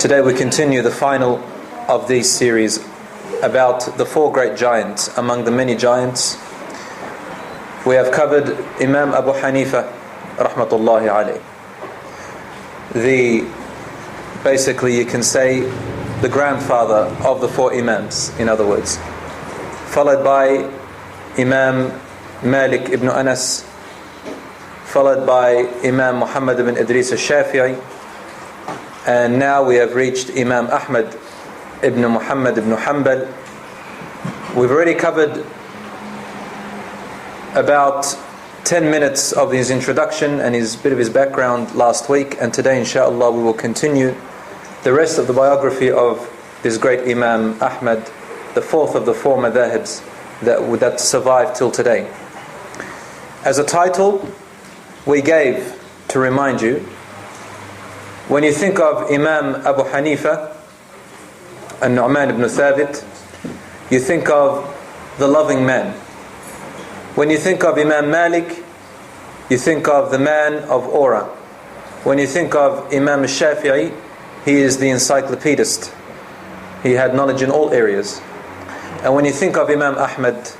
Today we continue the final of this series about the four great giants. Among the many giants, we have covered Imam Abu Hanifa rahmatullahi alayh. Basically you can say the grandfather of the four Imams, in other words. Followed by Imam Malik ibn Anas, followed by Imam Muhammad ibn Idris al-Shafi'i, and now we have reached Imam Ahmad ibn Muhammad ibn Hanbal. We've already covered about 10 minutes of his introduction and his bit of his background last week, and today inshallah we will continue the rest of the biography of this great Imam Ahmad, the fourth of the four madhahibs that survived till today. As a title we gave to remind you, when you think of Imam Abu Hanifa and Nu'man ibn Thabit, you think of the loving man. When you think of Imam Malik, you think of the man of aura. When you think of Imam al-Shafi'i, he is the encyclopedist. He had knowledge in all areas. And when you think of Imam Ahmad,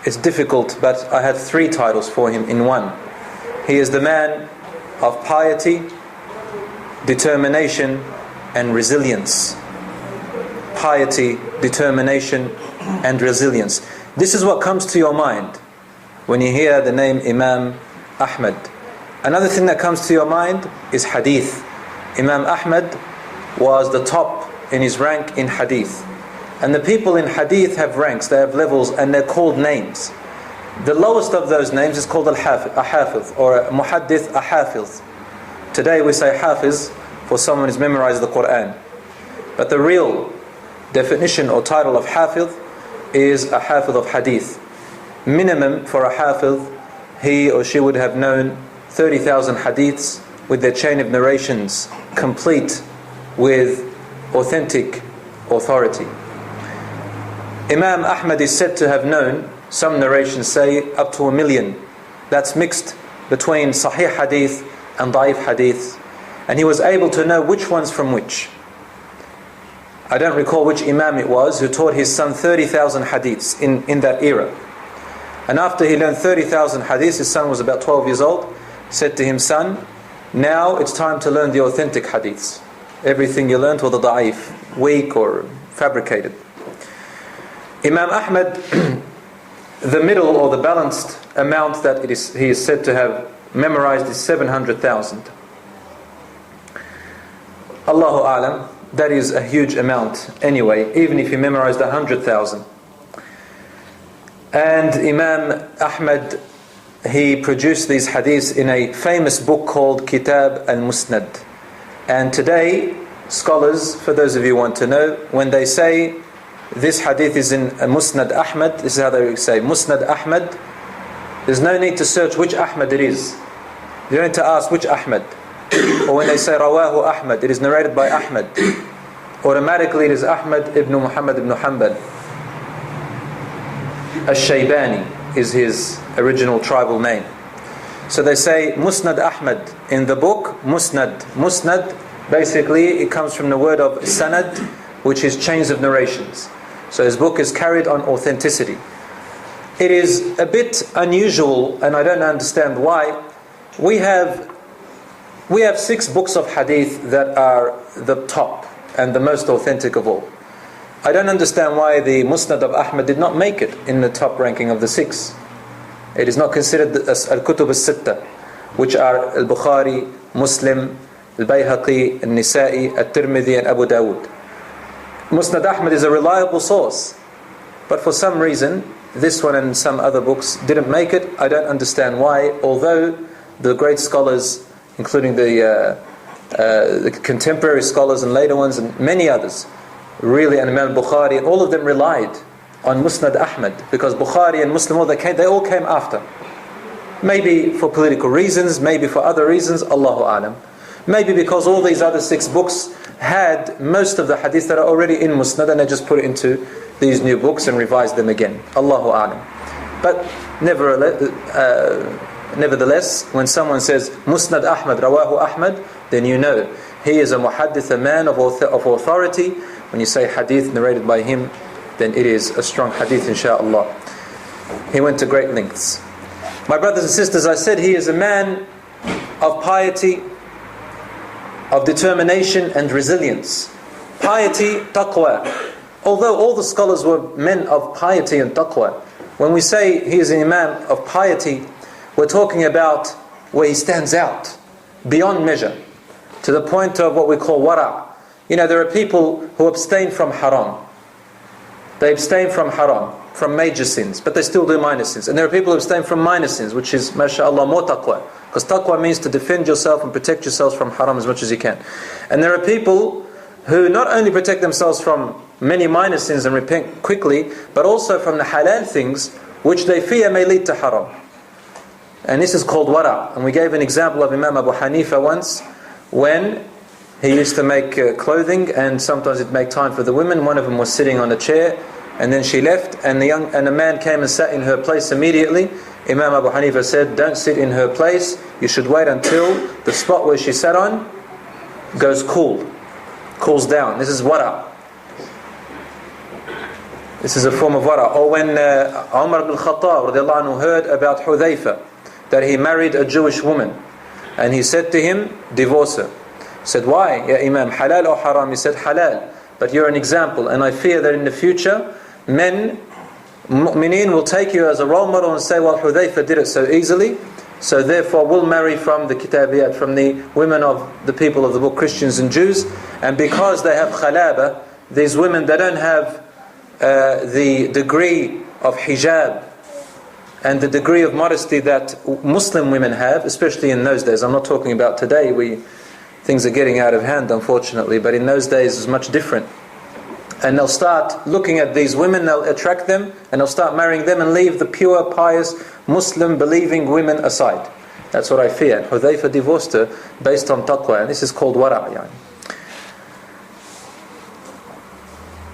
it's difficult, but I had three titles for him in one. He is the man of piety, determination and resilience. Piety, determination and resilience. This is what comes to your mind when you hear the name Imam Ahmad. Another thing that comes to your mind is hadith. Imam Ahmad was the top in his rank in hadith. And the people in hadith have ranks, they have levels, and they're called names. The lowest of those names is called a hafiz, or a muhaddith, a hafiz. Today we say hafiz for someone who's memorized the Quran. But the real definition or title of hafiz is a hafiz of hadith. Minimum for a hafiz, he or she would have known 30,000 hadiths with their chain of narrations complete with authentic authority. Imam Ahmad is said to have known, some narrations say, up to 1 million. That's mixed between sahih hadith and da'if hadith. And he was able to know which ones from which. I don't recall which Imam it was who taught his son 30,000 hadiths in that era. And after he learned 30,000 hadiths, his son was about 12 years old, said to him, son, now it's time to learn the authentic hadiths. Everything you learned was the da'if, weak or fabricated. Imam Ahmad, the middle or the balanced amount that he is said to have memorized is 700,000. Allahu A'lam, that is a huge amount anyway, even if he memorized 100,000. And Imam Ahmad, he produced these hadiths in a famous book called Kitab al-Musnad. And today, scholars, for those of you who want to know, when they say this hadith is in Musnad Ahmad, this is how they say, Musnad Ahmad, there's no need to search which Ahmad it is. You don't need to ask which Ahmad. Or when they say Rawahu Ahmad, it is narrated by Ahmad. Automatically it is Ahmad ibn Muhammad ibn Hanbal. Al-Shaybani is his original tribal name. So they say Musnad Ahmad. In the book, Musnad. Musnad, basically it comes from the word of sanad, which is chains of narrations. So his book is carried on authenticity. It is a bit unusual, and I don't understand why. We have 6 books of hadith that are the top and the most authentic of all. I don't understand why the Musnad of Ahmad did not make it in the top ranking of the 6. It is not considered as Al-Kutub al-Sitta, which are Al-Bukhari, Muslim, Al-Bayhaqi, Al-Nisa'i, Al-Tirmidhi and Abu Dawud. Musnad Ahmad is a reliable source, but for some reason this one and some other books didn't make it. I don't understand why, although the great scholars, including the contemporary scholars and later ones and many others, really, and Imam Bukhari, and all of them relied on Musnad Ahmad, because Bukhari and Muslim, they all came after. Maybe for political reasons, maybe for other reasons, Allahu A'lam. Maybe because all these other 6 books had most of the hadith that are already in Musnad, and they just put it into these new books and revised them again. Allahu A'lam. But nevertheless, when someone says Musnad Ahmad, Rawahu Ahmad, then you know He is a muhaddith, a man of authority. When you say hadith narrated by him, then it is a strong hadith, insha'Allah. He went to great lengths. My brothers and sisters, I said he is a man of piety, of determination and resilience. Piety, taqwa. Although all the scholars were men of piety and taqwa, when we say he is an imam of piety, we're talking about where he stands out beyond measure, to the point of what we call wara'. You know, there are people who abstain from haram. They abstain from haram, from major sins, but they still do minor sins. And there are people who abstain from minor sins, which is, mashallah, more taqwa. Because taqwa means to defend yourself and protect yourselves from haram as much as you can. And there are people who not only protect themselves from many minor sins and repent quickly, but also from the halal things which they fear may lead to haram. And this is called wara'. And we gave an example of Imam Abu Hanifa once, when he used to make clothing, and sometimes he'd make time for the women. One of them was sitting on a chair, and then she left, and a man came and sat in her place immediately. Imam Abu Hanifa said, don't sit in her place, you should wait until the spot where she sat on cools down. This is wara'. This is a form of wara'. Or when Umar ibn Khattab radiallahu anhu heard about Hudhayfa, that he married a Jewish woman, and he said to him, divorce her. He said, why, ya Imam, halal or haram? He said, halal, but you're an example, and I fear that in the future men, mu'mineen, will take you as a role model and say, well, Hudhayfa did it so easily, so therefore we'll marry from the kitabiyat, from the women of the people of the book, Christians and Jews. And because they have khalaba, these women, they don't have the degree of hijab and the degree of modesty that Muslim women have, especially in those days. I'm not talking about today, things are getting out of hand, unfortunately, but in those days it was much different. And they'll start looking at these women, they'll attract them, and they'll start marrying them and leave the pure, pious, Muslim, believing women aside. That's what I fear. Hudhayfa divorced her based on taqwa, and this is called wara'.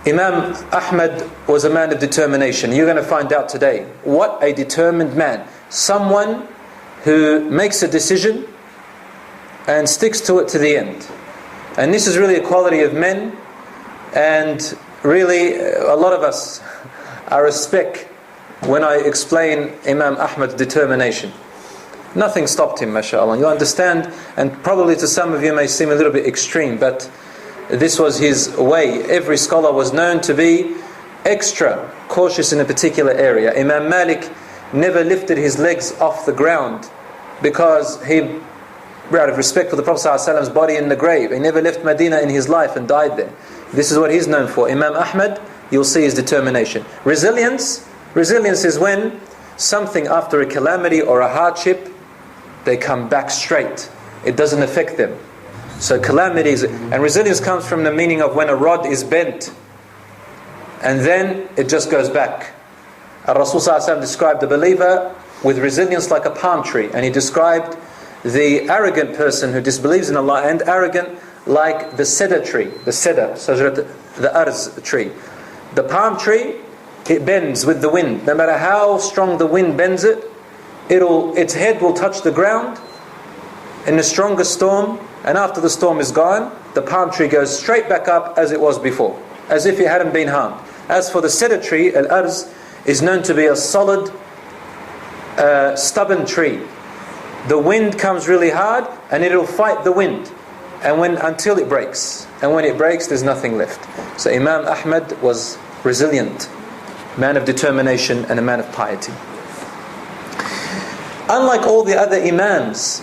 Imam Ahmad was a man of determination. You're going to find out today what a determined man. Someone who makes a decision and sticks to it to the end. And this is really a quality of men. And really, a lot of us are a speck when I explain Imam Ahmad's determination. Nothing stopped him, mashallah. You understand, and probably to some of you may seem a little bit extreme, but this was his way. Every scholar was known to be extra cautious in a particular area. Imam Malik never lifted his legs off the ground because he, out of respect for the Prophet ﷺ's body in the grave, he never left Medina in his life and died there. This is what he's known for. Imam Ahmad, you'll see his determination. Resilience is when something after a calamity or a hardship, they come back straight. It doesn't affect them. So calamities, and resilience comes from the meaning of when a rod is bent and then it just goes back. Rasul ﷺ described the believer with resilience like a palm tree, and he described the arrogant person who disbelieves in Allah and arrogant like the cedar tree, the arz tree. The palm tree, it bends with the wind. No matter how strong the wind bends it, its head will touch the ground in the strongest storm, and after the storm is gone, the palm tree goes straight back up as it was before, as if it hadn't been harmed. As for the cedar tree, al-arz, is known to be a solid, stubborn tree. The wind comes really hard, and it'll fight the wind, until it breaks. And when it breaks, there's nothing left. So Imam Ahmad was resilient, man of determination and a man of piety. Unlike all the other imams,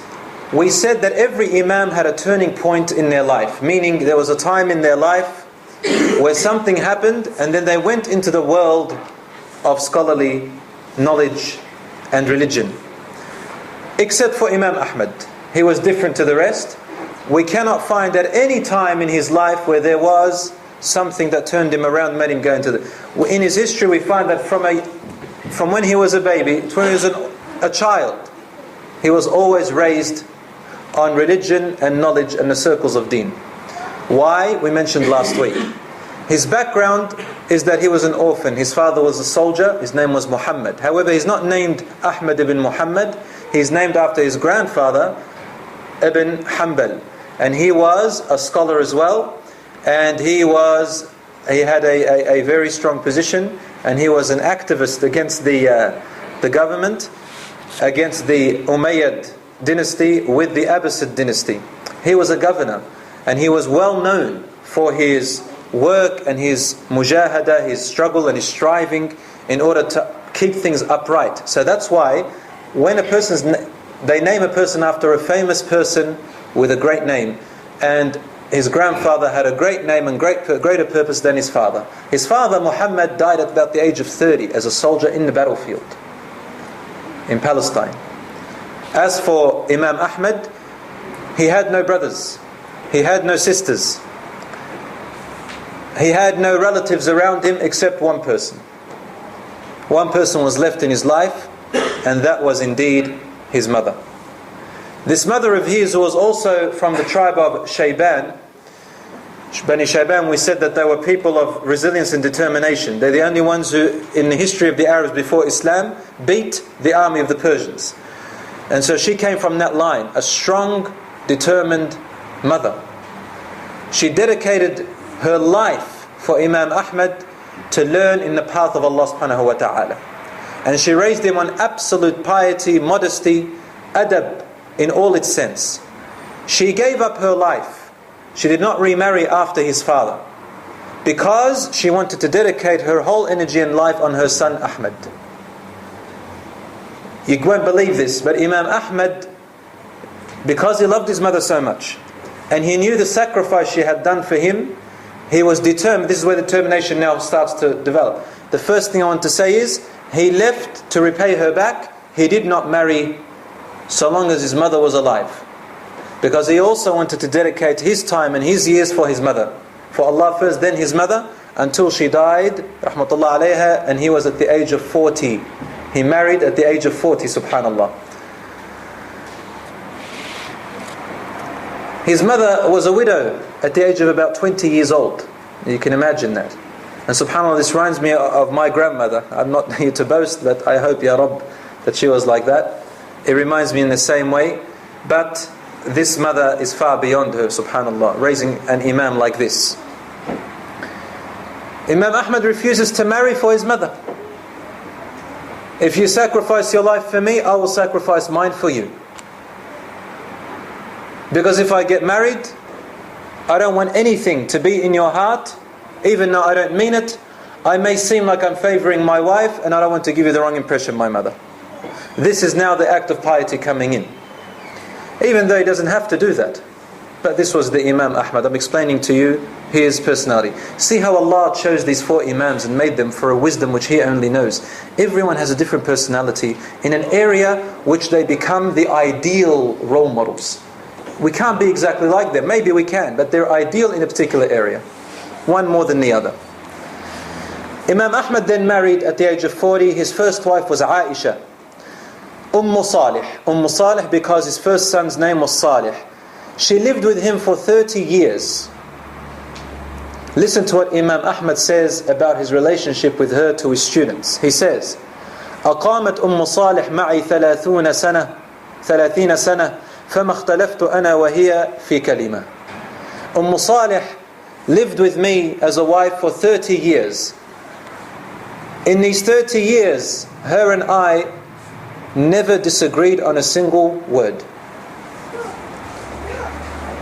we said that every imam had a turning point in their life, meaning there was a time in their life where something happened and then they went into the world of scholarly knowledge and religion. Except for Imam Ahmad. He was different to the rest. We cannot find at any time in his life where there was something that turned him around, made him go into in his history we find that from when he was a baby to when he was a child, he was always raised on religion and knowledge and the circles of deen. Why? We mentioned last week. His background is that he was an orphan. His father was a soldier. His name was Muhammad. However, he's not named Ahmed ibn Muhammad. He's named after his grandfather, Ibn Hanbal. and he was a scholar as well, and he had a very strong position, and he was an activist against the government, against the Umayyad dynasty with the Abbasid dynasty. He was a governor, and he was well known for his work and his mujahada, his struggle and his striving in order to keep things upright. So that's why when they name a person after a famous person with a great name, and his grandfather had a great name and greater purpose than his father. His father, Muhammad, died at about the age of 30 as a soldier in the battlefield in Palestine. As for Imam Ahmad, he had no brothers, he had no sisters, he had no relatives around him except one person. One person was left in his life, and that was indeed his mother. This mother of his was also from the tribe of Shayban. Bani Shayban, we said that they were people of resilience and determination. They're the only ones who, in the history of the Arabs before Islam, beat the army of the Persians. And so she came from that line, a strong, determined mother. She dedicated her life for Imam Ahmad to learn in the path of Allah subhanahu wa ta'ala. And she raised him on absolute piety, modesty, adab in all its sense. She gave up her life. She did not remarry after his father, because she wanted to dedicate her whole energy and life on her son Ahmed. You won't believe this, but Imam Ahmad, because he loved his mother so much, and he knew the sacrifice she had done for him, he was determined. This is where determination now starts to develop. The first thing I want to say is, he left to repay her back. He did not marry so long as his mother was alive, because he also wanted to dedicate his time and his years for his mother, for Allah first, then his mother, until she died, rahmatullah alayha, and he was at the age of 40. He married at the age of 40, subhanallah. His mother was a widow at the age of about 20 years old. You can imagine that. And subhanAllah, this reminds me of my grandmother. I'm not here to boast, but I hope, Ya Rabb, that she was like that. It reminds me in the same way. But this mother is far beyond her, subhanAllah, raising an imam like this. Imam Ahmad refuses to marry for his mother. If you sacrifice your life for me, I will sacrifice mine for you. Because if I get married, I don't want anything to be in your heart, even though I don't mean it. I may seem like I'm favoring my wife, and I don't want to give you the wrong impression, my mother. This is now the act of piety coming in. Even though he doesn't have to do that. But this was the Imam Ahmad. I'm explaining to you his personality. See how Allah chose these 4 Imams and made them for a wisdom which He only knows. Everyone has a different personality in an area which they become the ideal role models. We can't be exactly like them. Maybe we can, but they're ideal in a particular area. One more than the other. Imam Ahmad then married at the age of 40. His first wife was Aisha. Umm Salih because his first son's name was Salih. She lived with him for 30 years. Listen to what Imam Ahmad says about his relationship with her to his students. He says, أقامت أم صالح معي 30 سنة فما اختلفت أنا وهي في كلمة. Salih lived with me as a wife for 30 years. In these 30 years, her and I never disagreed on a single word.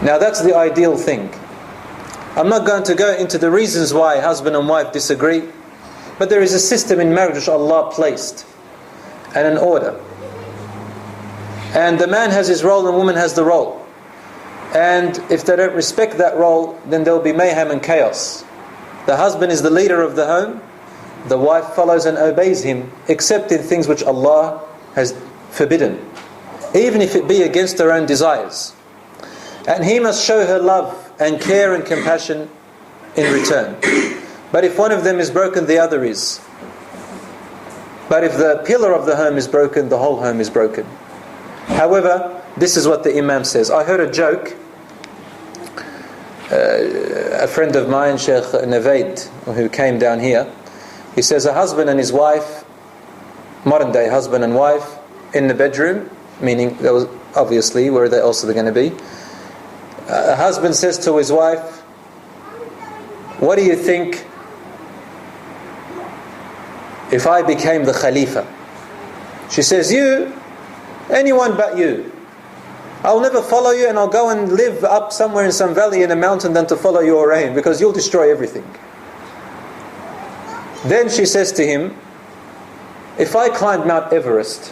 Now that's the ideal thing. I'm not going to go into the reasons why husband and wife disagree, but there is a system in marriage which Allah placed, and an order. And the man has his role and woman has the role. And if they don't respect that role, then there will be mayhem and chaos. The husband is the leader of the home, the wife follows and obeys him, except in things which Allah has forbidden, even if it be against her own desires. And he must show her love and care and compassion in return. But if one of them is broken, the other is. But if the pillar of the home is broken, the whole home is broken. However, this is what the Imam says. I heard a joke. A friend of mine, Sheikh Navaid, who came down here, he says a husband and his wife, modern day husband and wife, in the bedroom, meaning there was obviously where else are they going to be, A husband says to his wife, what do you think if I became the Khalifa? She says, you, anyone but you. I'll never follow you, and I'll go and live up somewhere in some valley in a mountain than to follow your reign, because you'll destroy everything. Then she says to him, if I climbed Mount Everest,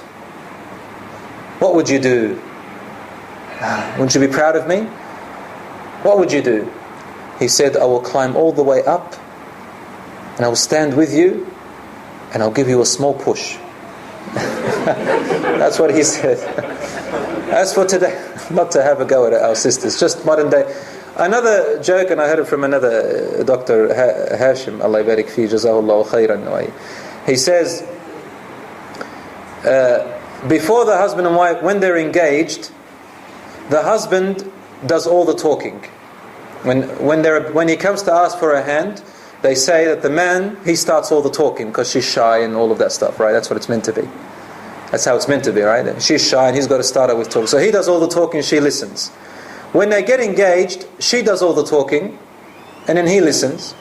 what would you do? Wouldn't you be proud of me? What would you do? He said, I will climb all the way up, and I will stand with you, and I'll give you a small push. That's what he said. As for today, not to have a go at our sisters, just modern day. Another joke, and I heard it from another Dr. Hashim, Allah barik fi, jazahullahu khairan. He says, before the husband and wife, when they're engaged, the husband does all the talking. When he comes to ask for a hand, they say that the man, he starts all the talking because she's shy and all of that stuff, right? That's what it's meant to be. That's how it's meant to be, right? She's shy and he's got to start her with talk. So he does all the talking, she listens. When they get engaged, she does all the talking and then he listens.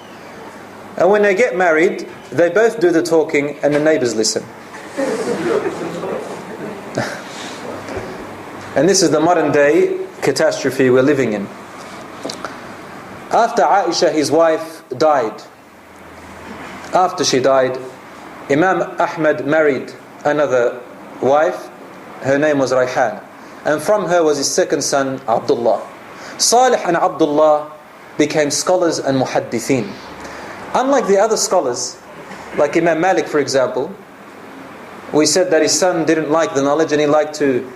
And when they get married, they both do the talking and the neighbors listen. And this is the modern day catastrophe we're living in. After Aisha, his wife, died, after she died, Imam Ahmad married another wife. Her name was Rayhan, and from her was his second son, Abdullah. Salih and Abdullah became scholars and muhaddithin. Unlike the other scholars, like Imam Malik for example, we said that his son didn't like the knowledge and he liked to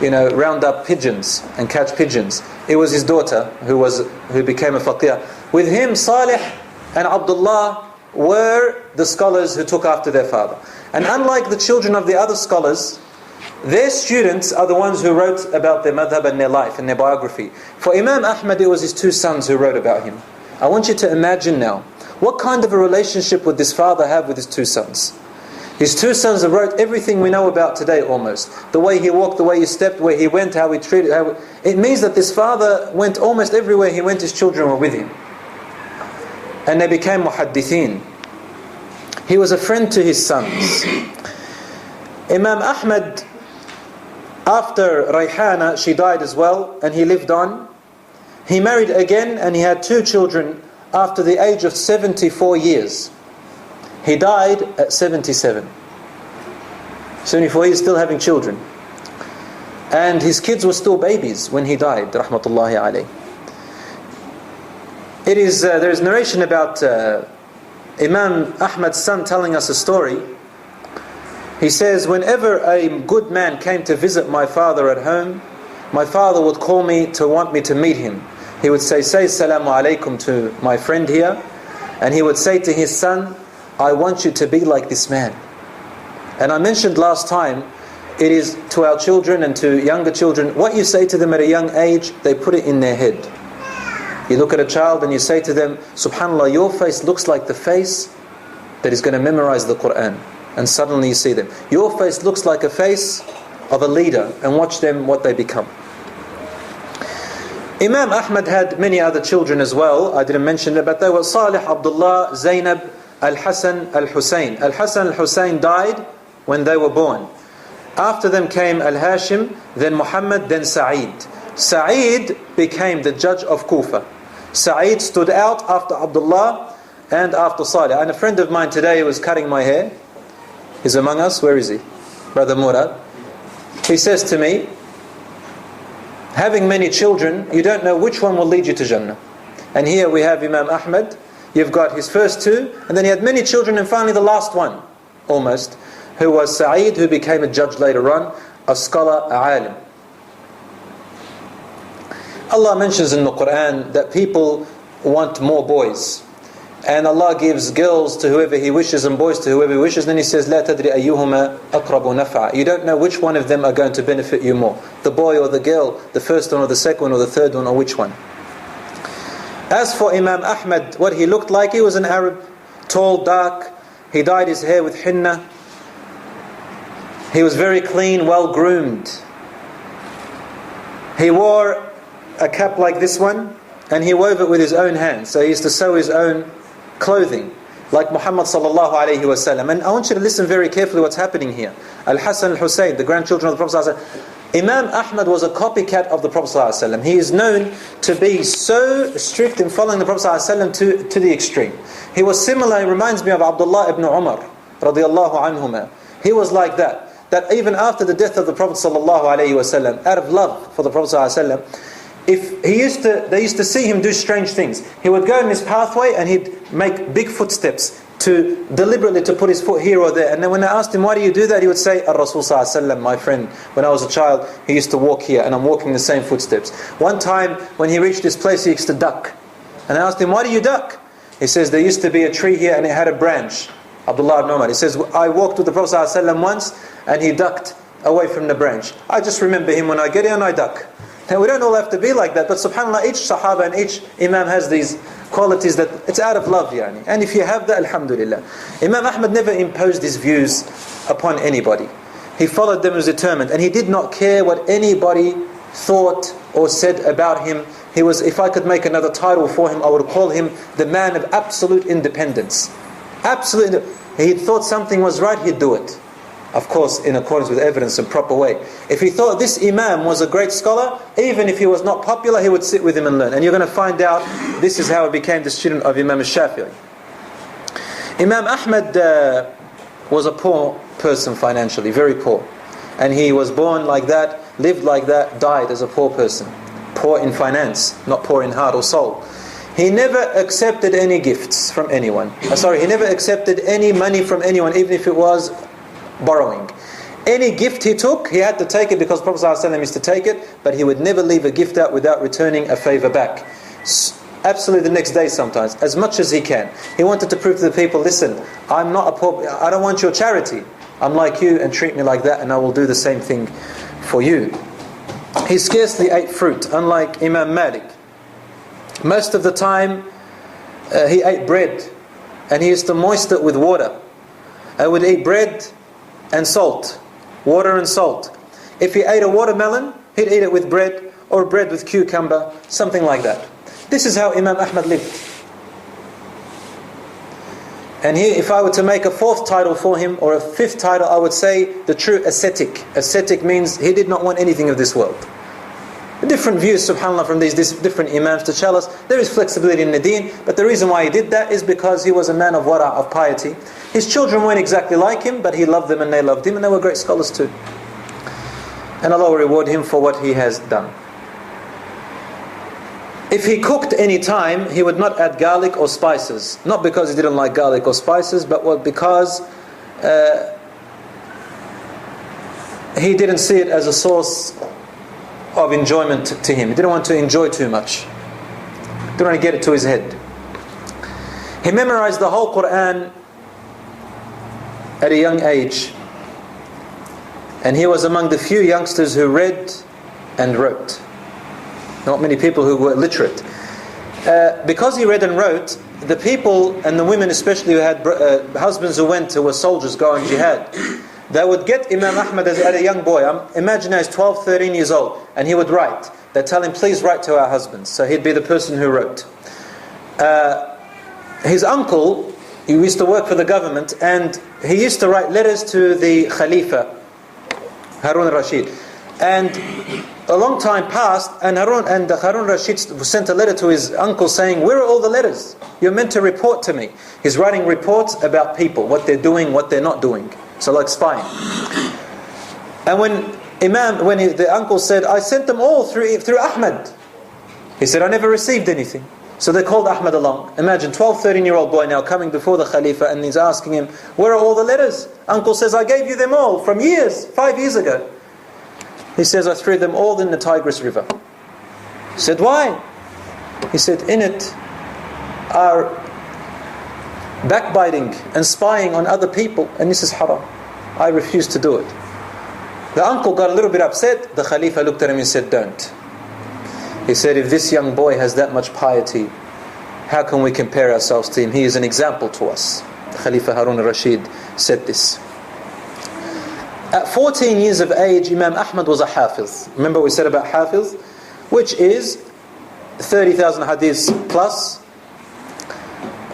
round up pigeons and catch pigeons. It was his daughter who became a faqih. With him, Salih and Abdullah were the scholars who took after their father. And unlike the children of the other scholars, their students are the ones who wrote about their madhab and their life and their biography. For Imam Ahmad, it was his two sons who wrote about him. I want you to imagine now, what kind of a relationship would this father have with his two sons? His two sons wrote everything we know about today almost. The way he walked, the way he stepped, where he went, how he treated. It means that this father went almost everywhere he went, his children were with him. And they became muhaddithin. He was a friend to his sons. Imam Ahmad, after Rayhana, she died as well, and he lived on. He married again, and he had two children after the age of 74 years. He died at 77. 74 years, still having children. And his kids were still babies when he died, rahmatullahi alayh. There is narration about Imam Ahmad's son telling us a story. He says, whenever a good man came to visit my father at home, my father would call me to want me to meet him. He would say salamu alaykum to my friend here, and he would say to his son, I want you to be like this man. And I mentioned last time, it is to our children and to younger children, what you say to them at a young age, they put it in their head. You look at a child and you say to them, subhanAllah, your face looks like the face that is going to memorize the Quran. And suddenly you see them. Your face looks like a face of a leader, and watch them, what they become. Imam Ahmad had many other children as well. I didn't mention it, but they were Salih, Abdullah, Zainab, Al-Hasan, Al-Husayn. Al-Hasan, Al-Husayn died when they were born. After them came Al-Hashim, then Muhammad, then Sa'id. Sa'id became the judge of Kufa. Sa'id stood out after Abdullah and after Salih. And a friend of mine today was cutting my hair. He's among us. Where is he? Brother Murad. He says to me, having many children, you don't know which one will lead you to Jannah. And here we have Imam Ahmad. You've got his first two, and then he had many children, and finally the last one, almost, who was Sa'id, who became a judge later on, a scholar, a alim. Allah mentions in the Quran that people want more boys. And Allah gives girls to whoever He wishes and boys to whoever He wishes. Then He says, لا تدري أيهما أقرب نفعا. You don't know which one of them are going to benefit you more. The boy or the girl, the first one or the second one or the third one, or which one. As for Imam Ahmad, what he looked like, he was an Arab, tall, dark. He dyed his hair with henna. He was very clean, well groomed. He wore a cap like this one, and he wove it with his own hands. So he used to sew his own clothing, like Muhammad sallallahu alayhi wasallam. And I want you to listen very carefully what's happening here. Al-Hasan al-Hussein, the grandchildren of the Prophet sallallahu alayhi wasallam. Imam Ahmad was a copycat of the Prophet sallallahu alayhi wasallam. He is known to be so strict in following the Prophet sallallahu alayhi wasallam to the extreme. He was similar, he reminds me of Abdullah ibn Umar radiyallahu anhuma. He was like that. That even after the death of the Prophet sallallahu alaihi wasallam, out of love for the Prophet sallallahu alaihi wasallam, if they used to see him do strange things, he would go in his pathway and he'd make big footsteps to deliberately to put his foot here or there. And then when I asked him, why do you do that? He would say, Rasul sallallahu alaihi wasallam, my friend, when I was a child, he used to walk here and I'm walking the same footsteps. One time when he reached this place, he used to duck. And I asked him, why do you duck? He says, there used to be a tree here and it had a branch. Abdullah ibn Umar, he says, I walked with the Prophet ﷺ once and he ducked away from the branch. I just remember him when I get here and I duck. Now we don't all have to be like that, but subhanAllah, each Sahaba and each Imam has these qualities that it's out of love, yani. And if you have that, alhamdulillah. Imam Ahmad never imposed his views upon anybody. He followed them and was determined, and he did not care what anybody thought or said about him. He was, if I could make another title for him, I would call him the man of absolute independence. Absolutely. He thought something was right, he'd do it. Of course, in accordance with evidence and proper way. If he thought this Imam was a great scholar, even if he was not popular, he would sit with him and learn. And you're going to find out this is how he became the student of Imam al-Shafi'i. Imam Ahmad was a poor person financially, very poor. And he was born like that, lived like that, died as a poor person. Poor in finance, not poor in heart or soul. He never accepted any gifts from anyone. He never accepted any money from anyone, even if it was borrowing. Any gift he took, he had to take it because Prophet ﷺ used to take it, but he would never leave a gift out without returning a favor back. Absolutely the next day sometimes, as much as he can. He wanted to prove to the people, listen, I'm not a poor, I don't want your charity. I'm like you and treat me like that and I will do the same thing for you. He scarcely ate fruit, unlike Imam Malik. Most of the time he ate bread and he used to moisten it with water. I would eat bread and salt, water and salt. If he ate a watermelon, he'd eat it with bread or bread with cucumber, something like that. This is how Imam Ahmad lived. And here, if I were to make a fourth title for him or a fifth title, I would say the true ascetic. Ascetic means he did not want anything of this world. Different views, subhanAllah, from these different Imams to tell us there is flexibility in the deen, but the reason why he did that is because he was a man of wara, of piety. His children weren't exactly like him, but he loved them and they loved him, and they were great scholars too. And Allah will reward him for what he has done. If he cooked any time, he would not add garlic or spices. Not because he didn't like garlic or spices, but because he didn't see it as a source of enjoyment to him. He didn't want to enjoy too much. Didn't want to get it to his head. He memorized the whole Quran at a young age. And he was among the few youngsters who read and wrote. Not many people who were literate. Because he read and wrote, the people and the women especially who had husbands who were soldiers, go on jihad, they would get Imam Ahmad as a young boy. Imagine he's 12, 13 years old, and he would write. They'd tell him, please write to our husbands. So he'd be the person who wrote. His uncle, he used to work for the government, and he used to write letters to the Khalifa, Harun al-Rashid. And a long time passed, and Harun al-Rashid sent a letter to his uncle saying, where are all the letters? You're meant to report to me. He's writing reports about people, what they're doing, what they're not doing. So like spying. And when the uncle said, I sent them all through Ahmed. He said, I never received anything. So they called Ahmed along. Imagine 12, 13-year-old boy now coming before the Khalifa, and he's asking him, where are all the letters? Uncle says, I gave you them all from 5 years ago. He says, I threw them all in the Tigris River. He said, why? He said, in it are backbiting and spying on other people, and this is haram. I refuse to do it. The uncle got a little bit upset. The Khalifa looked at him and said, don't. He said, if this young boy has that much piety, how can we compare ourselves to him? He is an example to us. Khalifa Harun al-Rashid said this. At 14 years of age, Imam Ahmad was a hafiz. Remember what we said about hafiz? which is 30,000 hadiths plus,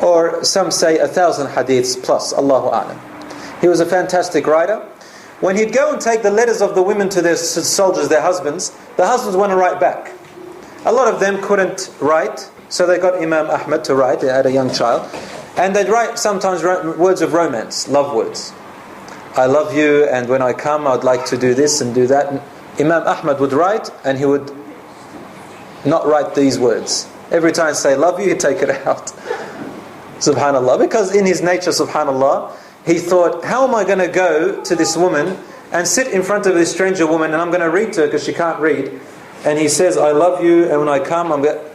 or some say 1,000 hadiths plus, Allahu A'lam. He was a fantastic writer. When he'd go and take the letters of the women to their soldiers, their husbands, the husbands want to write back. A lot of them couldn't write, so they got Imam Ahmad to write. They had a young child, and they'd write sometimes words of romance, love words. I love you, and when I come I'd like to do this and do that. And Imam Ahmad would write, and he would not write these words. Every time I say love you, he'd take it out. Subhanallah. Because in his nature, subhanallah, he thought, how am I going to go to this woman and sit in front of this stranger woman, and I'm going to read to her because she can't read, and he says I love you, and when I come I'm going to...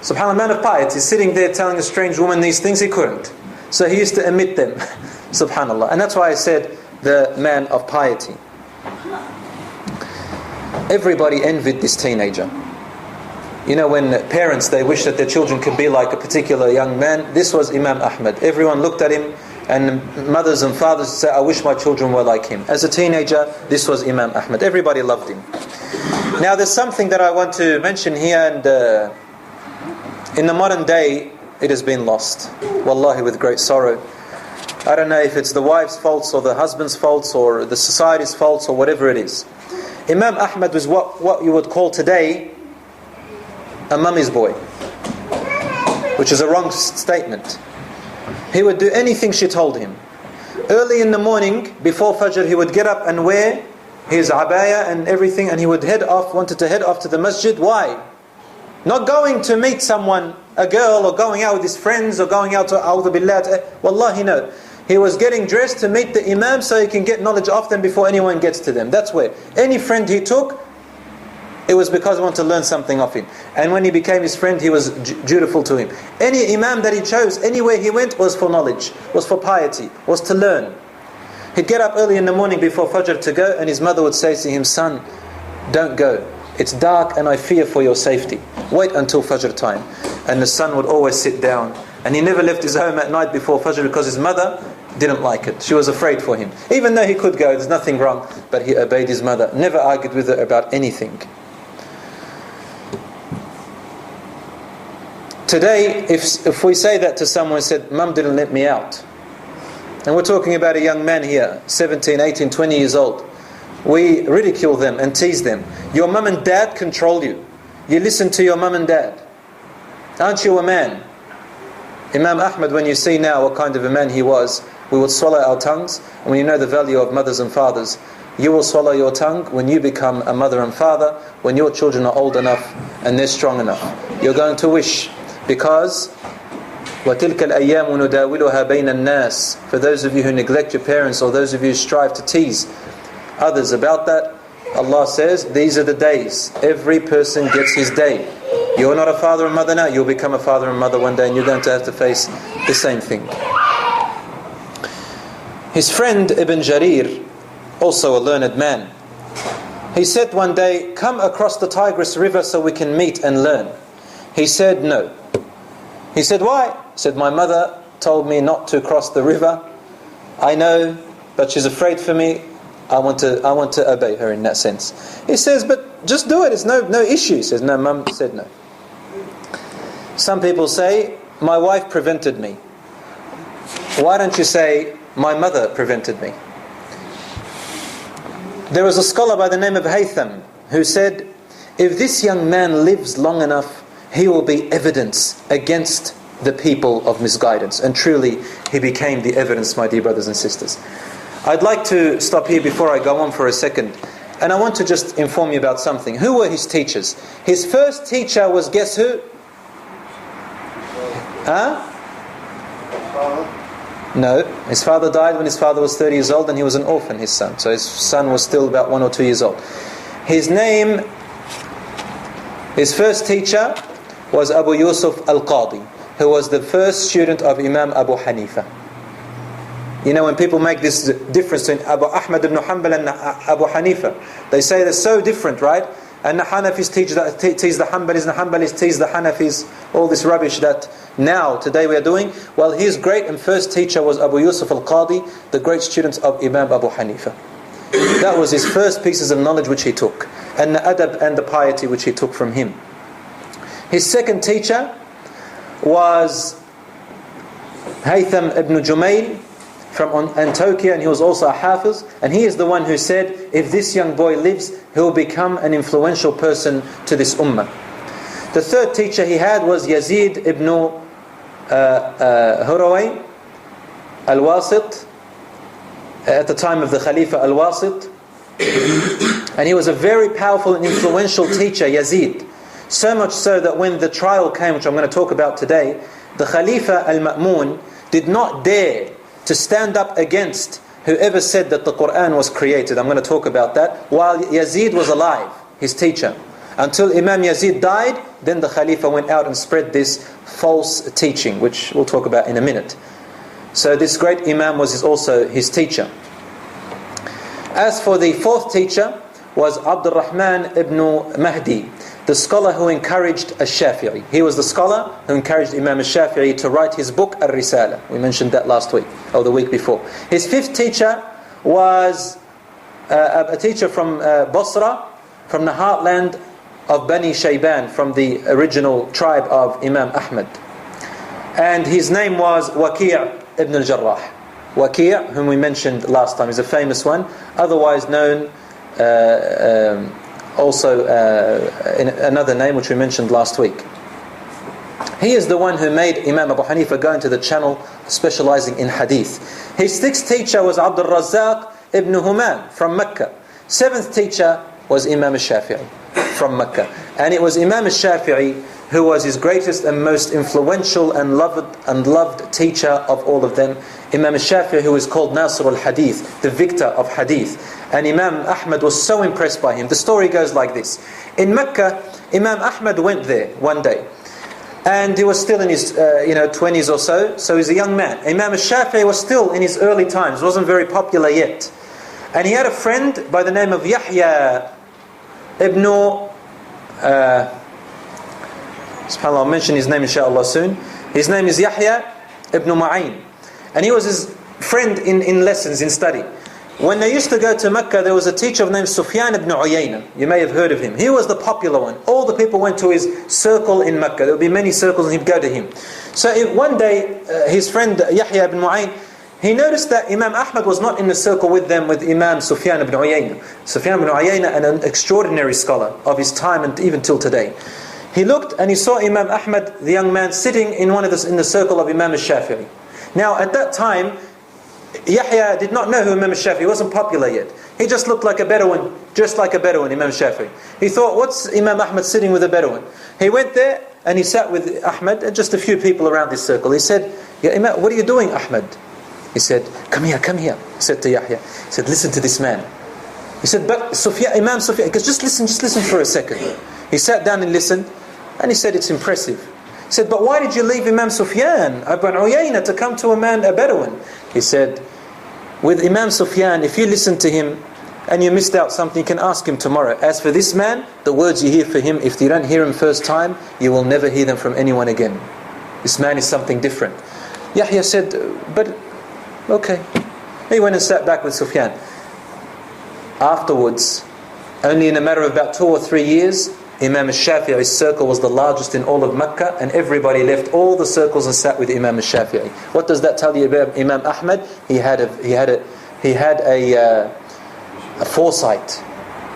Subhanallah, man of piety, sitting there telling a strange woman these things. He couldn't. So he used to omit them. Subhanallah. And that's why I said the man of piety. Everybody envied this teenager. You know, when parents, they wish that their children could be like a particular young man, this was Imam Ahmad. Everyone looked at him, and mothers and fathers said, I wish my children were like him. As a teenager, this was Imam Ahmad. Everybody loved him. Now there's something that I want to mention here, and in the modern day, it has been lost. Wallahi, with great sorrow. I don't know if it's the wife's faults or the husband's faults or the society's faults or whatever it is. Imam Ahmad was what you would call today a mummy's boy, which is a wrong statement. He would do anything she told him. Early in the morning, before Fajr, he would get up and wear his abaya and everything, and he would wanted to head off to the masjid. Why? Not going to meet someone, a girl, or going out with his friends, or going out to A'udhu Billah. Wallahi, no. He was getting dressed to meet the Imam so he can get knowledge off them before anyone gets to them. That's where. Any friend he took, it was because he wanted to learn something off him. And when he became his friend, he was dutiful to him. Any Imam that he chose, anywhere he went, was for knowledge, was for piety, was to learn. He'd get up early in the morning before Fajr to go, and his mother would say to him, son, don't go. It's dark and I fear for your safety. Wait until Fajr time. And the son would always sit down. And he never left his home at night before Fajr because his mother didn't like it. She was afraid for him. Even though he could go, there's nothing wrong. But he obeyed his mother. Never argued with her about anything. Today, if we say that to someone, said, Mum didn't let me out. And we're talking about a young man here, 17, 18, 20 years old. We ridicule them and tease them. Your mum and dad control you. You listen to your mum and dad. Aren't you a man? Imam Ahmad, when you see now what kind of a man he was, we would swallow our tongues. And when you know the value of mothers and fathers, you will swallow your tongue when you become a mother and father, when your children are old enough and they're strong enough. You're going to wish, because وَتِلْكَ الْأَيَّامُ نُدَاوِلُهَا بَيْنَ النَّاسِ. For those of you who neglect your parents, or those of you who strive to tease others about that, Allah says, these are the days. Every person gets his day. You're not a father and mother now, you'll become a father and mother one day, and you're going to have to face the same thing. His friend Ibn Jarir, also a learned man, he said one day, come across the Tigris River so we can meet and learn. He said no. He said, why? He said, my mother told me not to cross the river. I know, but she's afraid for me. I want to obey her in that sense. He says, but just do it, it's no issue. He says, no, Mum said no. Some people say, my wife prevented me. Why don't you say, my mother prevented me? There was a scholar by the name of Haytham who said, if this young man lives long enough, he will be evidence against the people of misguidance. And truly, he became the evidence, my dear brothers and sisters. I'd like to stop here before I go on for a second. And I want to just inform you about something. Who were his teachers? His first teacher was, guess who? Huh? No, his father died when his father was 30 years old, and he was an orphan, his son. So his son was still about 1 or 2 years old. His first teacher was Abu Yusuf al-Qadi, who was the first student of Imam Abu Hanifa. You know, when people make this difference between Abu Ahmad ibn Hanbal and Abu Hanifa, they say they're so different, right? And the Hanafis tease the Hanbalis, and the Hanbalis tease the Hanafis, all this rubbish that now, today we are doing. Well, his great and first teacher was Abu Yusuf al-Qadi, the great student of Imam Abu Hanifa. That was his first pieces of knowledge which he took. and the adab and the piety which he took from him. His second teacher was Haytham ibn Jumayl from Antioquia, and he was also a hafiz, and he is the one who said, if this young boy lives, he will become an influential person to this ummah. The third teacher he had was Yazid ibn Huraway al-Wasit, at the time of the Khalifa al-Wasit, and he was a very powerful and influential teacher, Yazid. So much so that when the trial came, which I'm going to talk about today, the Khalifa al-Ma'mun did not dare to stand up against whoever said that the Quran was created. I'm going to talk about that. While Yazid was alive, his teacher. Until Imam Yazid died, then the Khalifa went out and spread this false teaching, which we'll talk about in a minute. So this great Imam was also his teacher. As for the fourth teacher, was Abdul Rahman ibn Mahdi, the scholar who encouraged Ash-Shafi'i. He was the scholar who encouraged Imam Ash-Shafi'i to write his book Al-Risala. We mentioned that last week, or the week before. His fifth teacher was a teacher from Basra, from the heartland of Bani Shayban, from the original tribe of Imam Ahmad. And his name was Waki' ibn al-Jarrah. Waki', whom we mentioned last time, is a famous one, otherwise known also in another name which we mentioned last week. He is the one who made Imam Abu Hanifa go into the channel specializing in hadith. His sixth teacher was Abdul Razzaq ibn Humam from Mecca. Seventh teacher was Imam al-Shafi'i from Mecca. And it was Imam al-Shafi'i who was his greatest and most influential and loved teacher of all of them. Imam al-Shafi'i, who is called Nasr al-Hadith, the victor of hadith. And Imam Ahmad was so impressed by him. The story goes like this. In Mecca, Imam Ahmad went there one day. And he was still in his 20s or so. So he's a young man. Imam al-Shafi'i was still in his early times. Wasn't very popular yet. And he had a friend by the name of Yahya ibn... SubhanAllah, I'll mention his name inshaAllah soon. His name is Yahya ibn Ma'in. And he was his friend in lessons, in study. When they used to go to Mecca, there was a teacher named Sufyan ibn Uyayna. You may have heard of him. He was the popular one. All the people went to his circle in Mecca. There would be many circles and he'd go to him. So one day, his friend Yahya ibn Ma'in, he noticed that Imam Ahmad was not in the circle with them, with Imam Sufyan ibn Uyayna. Sufyan ibn Uyayna, an extraordinary scholar of his time and even till today. He looked and he saw Imam Ahmad, the young man, sitting in in the circle of Imam al-Shafi'i. Now at that time, Yahya did not know who Imam al-Shafi'i, he wasn't popular yet. He just looked like a Bedouin, just like a Bedouin, Imam al-Shafi'i. He thought, what's Imam Ahmad sitting with a Bedouin? He went there and he sat with Ahmad and just a few people around this circle. He said, Ya Imam, what are you doing, Ahmad? He said, come here, he said to Yahya. He said, listen to this man. He said, but Imam Sufyan, he goes, just listen for a second. He sat down and listened, and he said, it's impressive. He said, but why did you leave Imam Sufyan ibn Uyayna to come to a Bedouin? He said, with Imam Sufyan, if you listen to him and you missed out something, you can ask him tomorrow. As for this man, the words you hear for him, if you don't hear him first time, you will never hear them from anyone again. This man is something different. Yahya said, but okay. He went and sat back with Sufyan. Afterwards, only in a matter of about 2 or 3 years, Imam al-Shafi'i's circle was the largest in all of Mecca, and everybody left all the circles and sat with Imam al-Shafi'i. What does that tell you about Imam Ahmad? He had a foresight,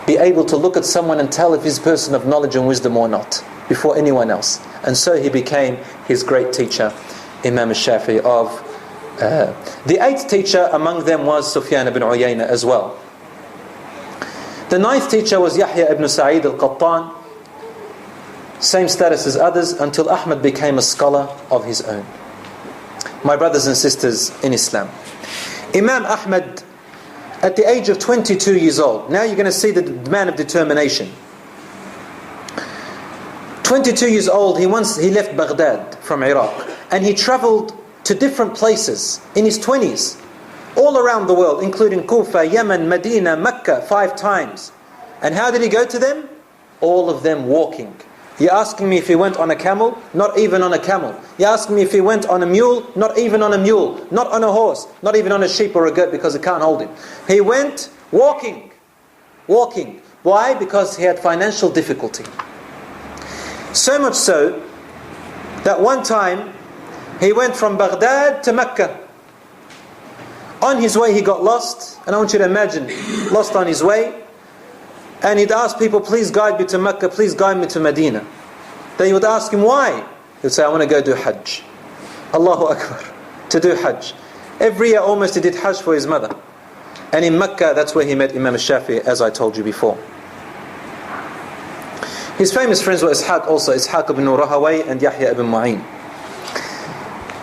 be able to look at someone and tell if he's a person of knowledge and wisdom or not, before anyone else. And so he became his great teacher, Imam al-Shafi'i of... the eighth teacher among them was Sufyan ibn Uyayna as well. The ninth teacher was Yahya ibn Sa'id al-Qattan. Same status as others, until Ahmad became a scholar of his own. My brothers and sisters in Islam, Imam Ahmad, at the age of 22 years old, now you're going to see the man of determination. 22 years old, he left Baghdad from Iraq, and he traveled to different places in his 20s, all around the world, including Kufa, Yemen, Medina, Mecca, 5 times. And how did he go to them? All of them walking. You're asking me if he went on a camel? Not even on a camel. You're asking me if he went on a mule? Not even on a mule. Not on a horse. Not even on a sheep or a goat, because it can't hold him. He went walking. Why? Because he had financial difficulty. So much so that one time he went from Baghdad to Mecca. On his way he got lost, and I want you to imagine, lost on his way, and he'd ask people, please guide me to Mecca, please guide me to Medina. They would ask him why. He'd say, I want to go do Hajj. Allahu Akbar. To do Hajj. Every year almost he did Hajj for his mother. And in Mecca, that's where he met Imam Shafi'i, as I told you before. His famous friends were Ishaq also, Ishaq ibn Rahaway and Yahya ibn Ma'in.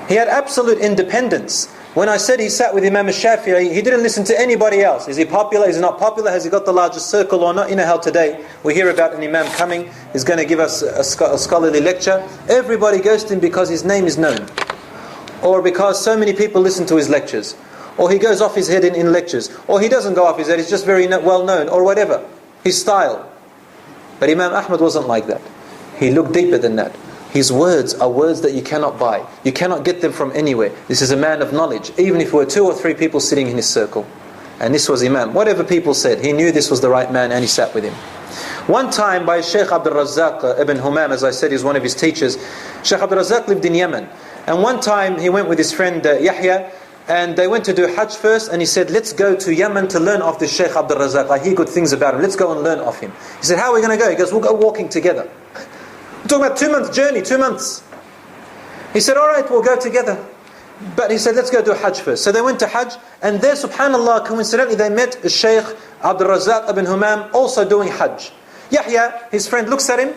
He had absolute independence. When I said he sat with Imam Shafi'i, he didn't listen to anybody else. Is he popular? Is he not popular? Has he got the largest circle or not? You know how today we hear about an Imam coming, he's going to give us a scholarly lecture. Everybody goes to him because his name is known. Or because so many people listen to his lectures. Or he goes off his head in lectures. Or he doesn't go off his head, he's just very well known. Or whatever. His style. But Imam Ahmad wasn't like that. He looked deeper than that. His words are words that you cannot buy. You cannot get them from anywhere. This is a man of knowledge. Even if there were 2 or 3 people sitting in his circle. And this was Imam. Whatever people said, he knew this was the right man and he sat with him. One time by Shaykh Abdul Razzaq ibn Humam, as I said, is one of his teachers. Shaykh Abdul Razzaq lived in Yemen. And one time he went with his friend Yahya, and they went to do Hajj first, and he said, let's go to Yemen to learn of this Shaykh Abdul Razzaq. I hear good things about him. Let's go and learn of him. He said, how are we going to go? He goes, we'll go walking together. We're talking about 2 months journey, 2 months. He said, alright, we'll go together. But he said, let's go do Hajj first. So they went to Hajj, and there, subhanAllah, coincidentally, they met Shaykh Abdul Razzaq ibn Humam also doing Hajj. Yahya, his friend, looks at him.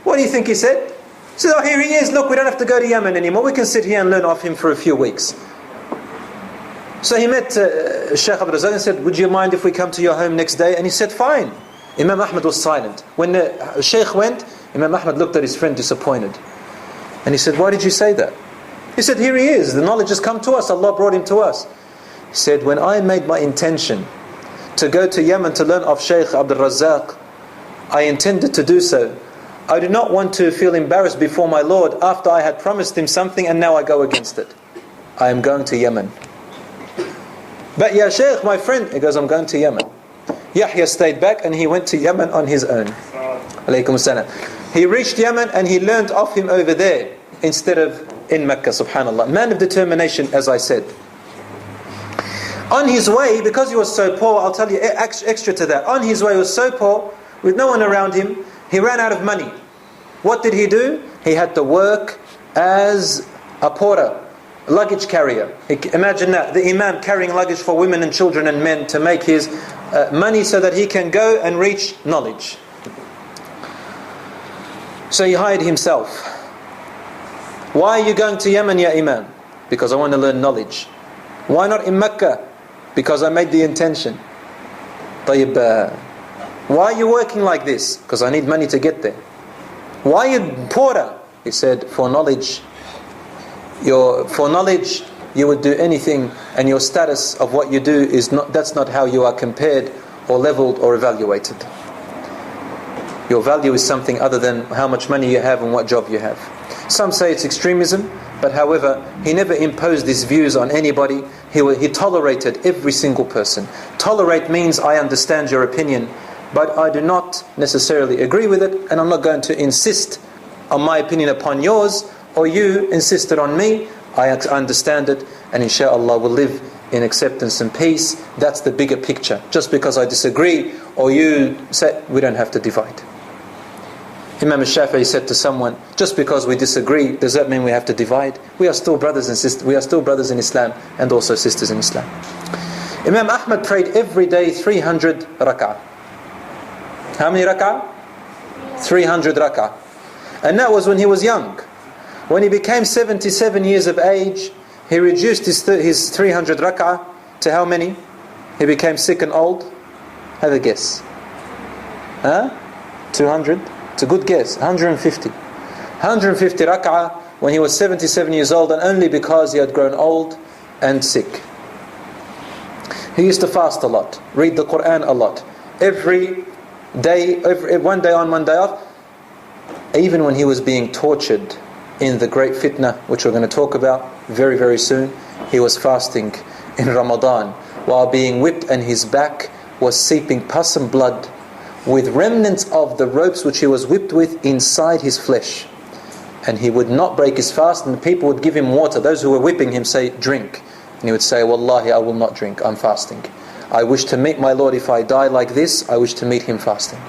What do you think he said? He said, oh, here he is. Look, we don't have to go to Yemen anymore. We can sit here and learn of him for a few weeks. So he met Shaykh Abdul Razzaq and said, would you mind if we come to your home next day? And he said, fine. Imam Ahmad was silent. When the Shaykh went, Imam Ahmad looked at his friend disappointed. And he said, why did you say that? He said, here he is. The knowledge has come to us. Allah brought him to us. He said, when I made my intention to go to Yemen to learn of Shaykh Abdul Razzaq, I intended to do so. I do not want to feel embarrassed before my Lord after I had promised him something and now I go against it. I am going to Yemen. But ya Shaykh, my friend, he goes, I'm going to Yemen. Yahya stayed back and he went to Yemen on his own. Alaykum salam. He reached Yemen and he learned of him over there instead of in Mecca, subhanAllah. Man of determination, as I said. On his way, because he was so poor, I'll tell you extra to that. On his way, he was so poor, with no one around him, he ran out of money. What did he do? He had to work as a porter, luggage carrier. Imagine that, the Imam carrying luggage for women and children and men to make his money so that he can go and reach knowledge. So he hired himself. Why are you going to Yemen, ya Imam? Because I want to learn knowledge. Why not in Mecca? Because I made the intention. طيب, why are you working like this? Because I need money to get there. Why are you porter? He said, for knowledge. For knowledge, you would do anything, and your status of what you do is not. That's not how you are compared or leveled or evaluated. Your value is something other than how much money you have and what job you have. Some say it's extremism, but however, he never imposed his views on anybody. He tolerated every single person. Tolerate means I understand your opinion, but I do not necessarily agree with it, and I'm not going to insist on my opinion upon yours, or you insisted on me. I understand it, and inshallah will live in acceptance and peace. That's the bigger picture. Just because I disagree, or you say, we don't have to divide. Imam Shafi'i said to someone, just because we disagree, does that mean we have to divide? We are still brothers and sisters. We are still brothers in Islam and also sisters in Islam. Imam Ahmad prayed every day 300 rak'ah. How many rak'ah? 300 rak'ah. And that was when he was young. When he became 77 years of age, he reduced his 300 rak'ah to how many? He became sick and old. Have a guess. 200? It's a good guess. 150. 150 rak'ah when he was 77 years old, and only because he had grown old and sick. He used to fast a lot, read the Quran a lot. Every day, one day on, one day off. Even when he was being tortured in the great fitna, which we're going to talk about very, very soon, he was fasting in Ramadan while being whipped and his back was seeping pus and blood, with remnants of the ropes which he was whipped with inside his flesh. And he would not break his fast, and the people would give him water. Those who were whipping him say, drink. And he would say, Wallahi, I will not drink, I'm fasting. I wish to meet my Lord. If I die like this, I wish to meet him fasting.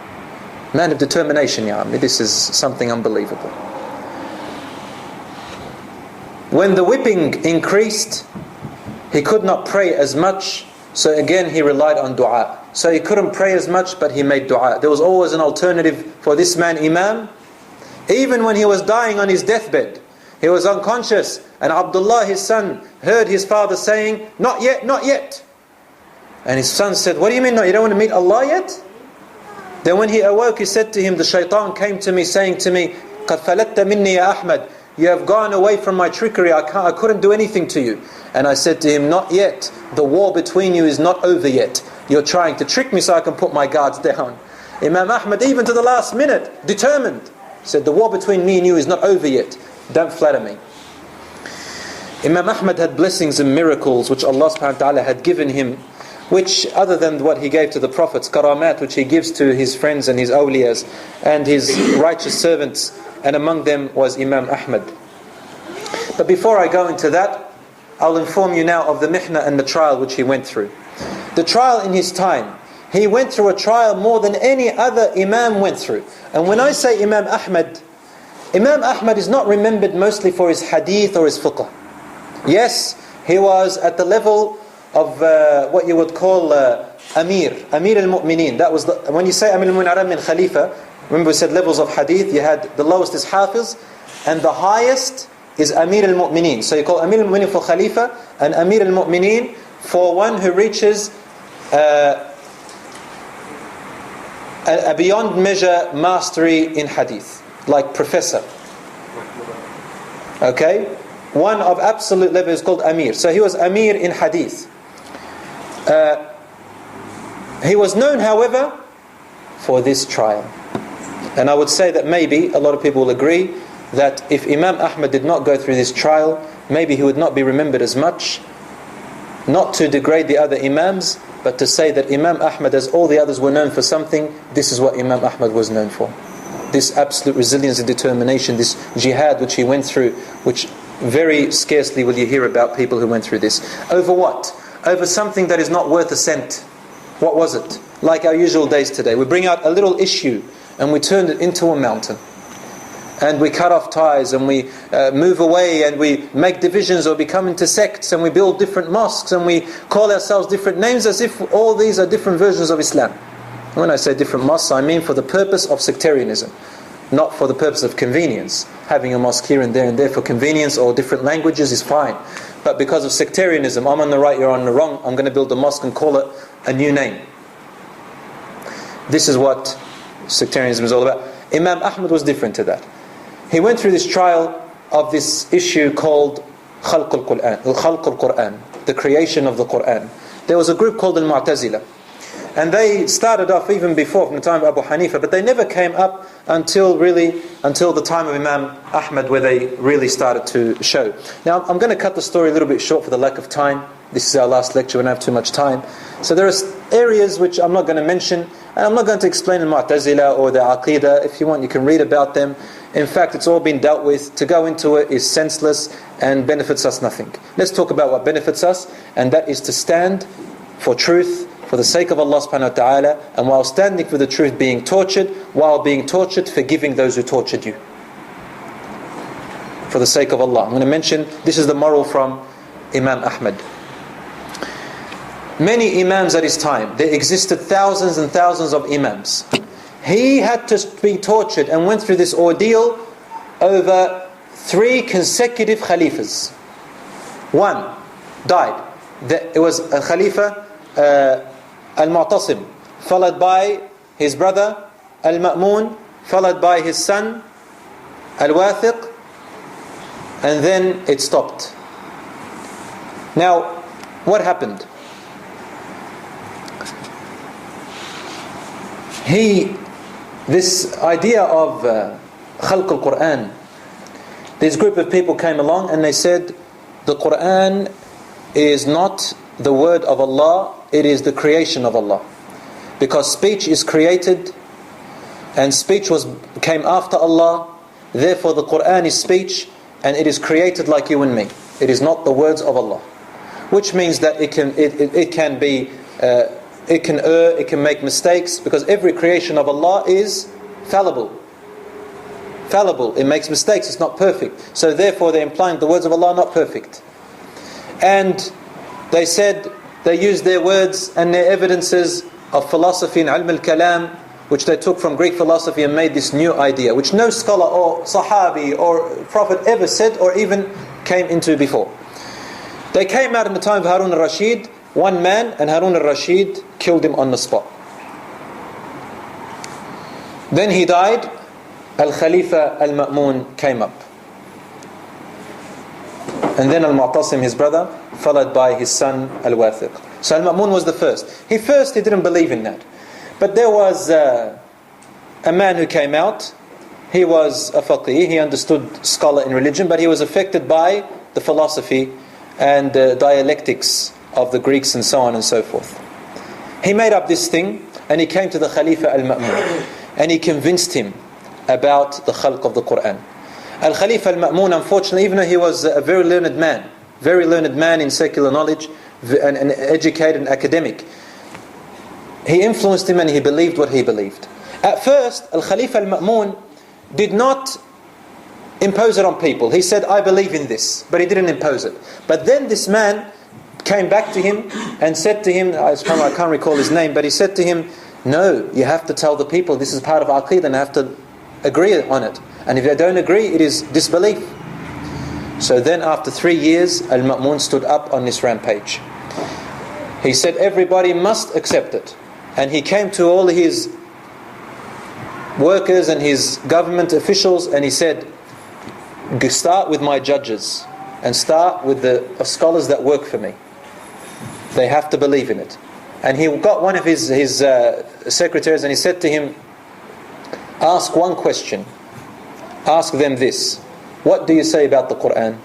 Man of determination, ya Ammi. This is something unbelievable. When the whipping increased, he could not pray as much, so again he relied on dua. So he couldn't pray as much, but he made dua. There was always an alternative for this man, Imam. Even when he was dying on his deathbed, he was unconscious, and Abdullah, his son, heard his father saying, not yet, not yet. And his son said, what do you mean, no, you don't want to meet Allah yet? Then when he awoke, he said to him, the shaitan came to me saying to me, قَدْ فَلَتَّ مِنِّي يَا Ahmed, you have gone away from my trickery, I couldn't do anything to you. And I said to him, not yet, the war between you is not over yet. You're trying to trick me so I can put my guards down. Imam Ahmad, even to the last minute, determined, said, the war between me and you is not over yet. Don't flatter me. Imam Ahmad had blessings and miracles which Allah subhanahu wa ta'ala had given him, which other than what he gave to the prophets, karamat, which he gives to his friends and his awliyas and his righteous servants, and among them was Imam Ahmad. But before I go into that, I'll inform you now of the mihna and the trial which he went through. The trial in his time, he went through a trial more than any other Imam went through. And when I say Imam Ahmad is not remembered mostly for his hadith or his fiqh. Yes, he was at the level of what you would call Amir al-Mu'mineen. That was when you say Amir al-Mu'mineen min Khalifa, remember we said levels of hadith, you had the lowest is Hafiz, and the highest is Amir al-Mu'mineen. So you call Amir al-Mu'mineen for Khalifa, and Amir al-Mu'mineen for one who reaches a beyond measure mastery in hadith, like professor. Okay? One of absolute level is called Amir. So he was Amir in hadith. He was known, however, for this trial. And I would say that maybe a lot of people will agree that if Imam Ahmad did not go through this trial, maybe he would not be remembered as much. Not to degrade the other Imams, but to say that Imam Ahmad, as all the others were known for something, this is what Imam Ahmad was known for. This absolute resilience and determination, this jihad which he went through, which very scarcely will you hear about people who went through this. Over what? Over something that is not worth a cent. What was it? Like our usual days today. We bring out a little issue and we turn it into a mountain. And we cut off ties and we move away and we make divisions or become into sects and we build different mosques and we call ourselves different names as if all these are different versions of Islam. When I say different mosques, I mean for the purpose of sectarianism, not for the purpose of convenience. Having a mosque here and there for convenience or different languages is fine. But because of sectarianism, I'm on the right, you're on the wrong, I'm going to build a mosque and call it a new name. This is what sectarianism is all about. Imam Ahmad was different to that. He went through this trial of this issue called Khalq al-Quran, the creation of the Quran. There was a group called al-Mu'tazila. And they started off even before, from the time of Abu Hanifa, but they never came up until the time of Imam Ahmad, where they really started to show. Now, I'm going to cut the story a little bit short for the lack of time. This is our last lecture, we don't have too much time. So there are areas which I'm not going to mention, and I'm not going to explain the Mu'tazila or the Aqidah. If you want, you can read about them. In fact, it's all been dealt with. To go into it is senseless and benefits us nothing. Let's talk about what benefits us, and that is to stand for truth, for the sake of Allah subhanahu wa ta'ala, and while standing for the truth, being tortured, forgiving those who tortured you. For the sake of Allah. I'm going to mention, this is the moral from Imam Ahmad. Many Imams at his time, there existed thousands and thousands of Imams. He had to be tortured and went through this ordeal over 3 consecutive Khalifas. One died. It was a Khalifa, Al-Mu'tasim, followed by his brother Al-Ma'mun, followed by his son Al-Wathiq, and then it stopped. Now, what happened? This idea of Khalq al-Quran, this group of people came along and they said, the Quran is not the word of Allah, it is the creation of Allah. Because speech is created and speech came after Allah. Therefore the Quran is speech, and it is created like you and me. It is not the words of Allah, which means that it can err, it can make mistakes, because every creation of Allah is fallible. It makes mistakes, it's not perfect. So therefore they're implying the words of Allah are not perfect. And they said, they used their words and their evidences of philosophy and ilm al-kalam, which they took from Greek philosophy, and made this new idea, which no scholar or sahabi or prophet ever said or even came into before. They came out in the time of Harun al-Rashid, one man, and Harun al-Rashid killed him on the spot. Then he died. Al-Khalifa al-Ma'mun came up. And then Al-Mu'tasim, his brother, followed by his son Al-Wathiq. So Al-Ma'mun was the first. He didn't believe in that. But there was a man who came out. He was a faqih, he understood scholar in religion, but he was affected by the philosophy and the dialectics of the Greeks and so on and so forth. He made up this thing, and he came to the Khalifa al-Ma'mun, and he convinced him about the khalq of the Quran. Al-Khalifa al-Ma'mun, unfortunately, even though he was a very learned man in secular knowledge, and educated and academic, he influenced him and he believed what he believed. At first, Al-Khalifa al-Ma'mun did not impose it on people. He said, I believe in this, but he didn't impose it. But then this man came back to him and said to him, I can't recall his name, but he said to him, no, you have to tell the people this is part of Aqeedah and have to agree on it. And if they don't agree, it is disbelief. So then after 3 years, Al-Ma'mun stood up on this rampage. He said everybody must accept it. And he came to all his workers and his government officials and he said, start with my judges and start with the scholars that work for me. They have to believe in it. And he got one of his secretaries and he said to him, ask one question. Ask them this. What do you say about the Quran?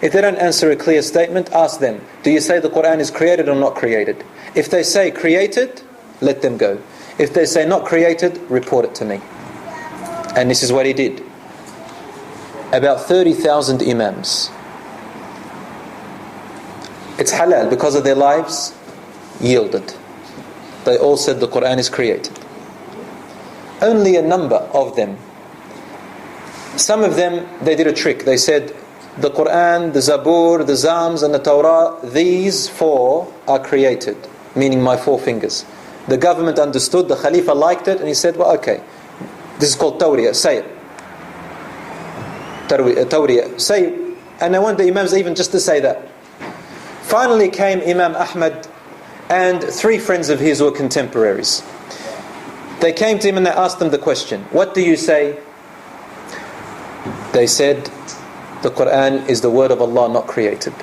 If they don't answer a clear statement, ask them, do you say the Quran is created or not created? If they say created, let them go. If they say not created, report it to me. And this is what he did. About 30,000 imams. It's halal because of their lives, yielded. They all said the Quran is created. Only a number of them. Some of them, they did a trick. They said, the Quran, the Zabur, the Zams and the Torah, these 4 are created, meaning my 4 fingers. The government understood, the Khalifa liked it, and he said, well, okay, this is called Tawriyah, say it. Tawriyah, say it. And I want the Imams even just to say that. Finally came Imam Ahmad and 3 friends of his who were contemporaries. They came to him and they asked him the question, what do you say? They said, the Quran is the word of Allah, not created.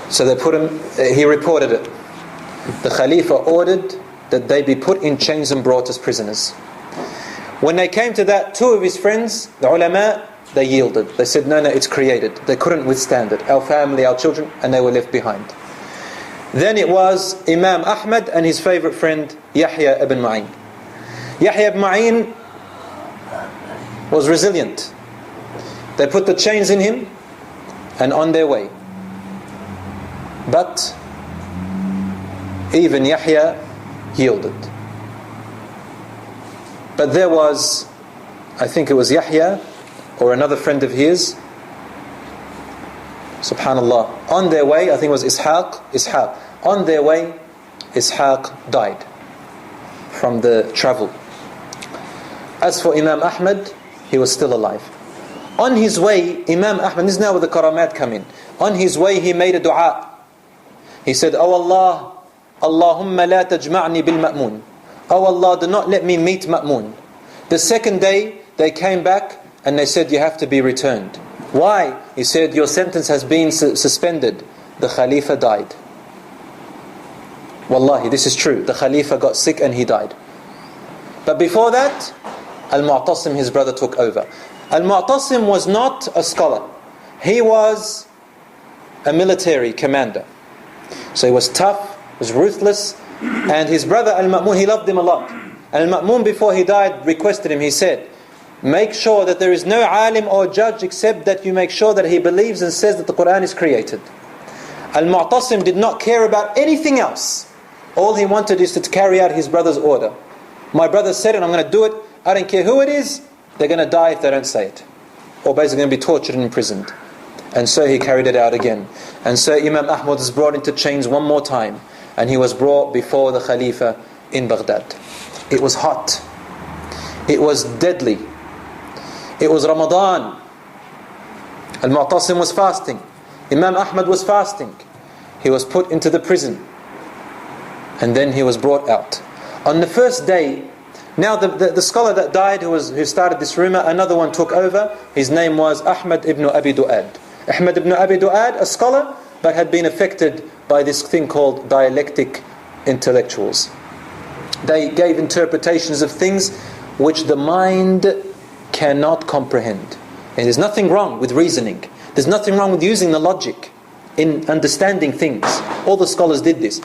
So they put him, he reported it. The Khalifa ordered that they be put in chains and brought as prisoners. When they came to that, 2 of his friends, the ulama, they yielded. They said, no, it's created. They couldn't withstand it. Our family, our children, and they were left behind. Then it was Imam Ahmad and his favorite friend, Yahya ibn Ma'in. Yahya ibn Ma'in was resilient. They put the chains in him and on their way. But even Yahya yielded. But there was, I think it was Yahya or another friend of his, subhanallah, on their way, I think it was Ishaq, on their way, Ishaq died from the travel. As for Imam Ahmad, he was still alive. On his way, Imam Ahmad, this is now where the karamat come in. On his way, he made a dua. He said, Oh Allah, Allahumma la tajma'ni bil ma'mun. Oh Allah, do not let me meet Ma'mun. The second day, they came back and they said, you have to be returned. Why? He said, your sentence has been suspended. The Khalifa died. Wallahi, this is true. The Khalifa got sick and he died. But before that, Al-Mu'tasim, his brother, took over. Al-Mu'tasim was not a scholar. He was a military commander. So he was tough, was ruthless, and his brother Al-Ma'mun, he loved him a lot. And Al-Ma'mun, before he died, requested him, he said, make sure that there is no alim or judge except that you make sure that he believes and says that the Qur'an is created. Al-Mu'tasim did not care about anything else. All he wanted is to carry out his brother's order. My brother said it, I'm going to do it. I don't care who it is, they're going to die if they don't say it. Or basically going to be tortured and imprisoned. And so he carried it out again. And so Imam Ahmad was brought into chains one more time. And he was brought before the Khalifa in Baghdad. It was hot. It was deadly. It was Ramadan. Al-Mu'tasim was fasting. Imam Ahmad was fasting. He was put into the prison. And then he was brought out. On the first day, now the scholar that died, who started this rumor, another one took over. His name was Ahmed ibn Abi Du'ad. Ahmed ibn Abi Du'ad, a scholar, but had been affected by this thing called dialectic intellectuals. They gave interpretations of things which the mind cannot comprehend. And there's nothing wrong with reasoning. There's nothing wrong with using the logic in understanding things. All the scholars did this.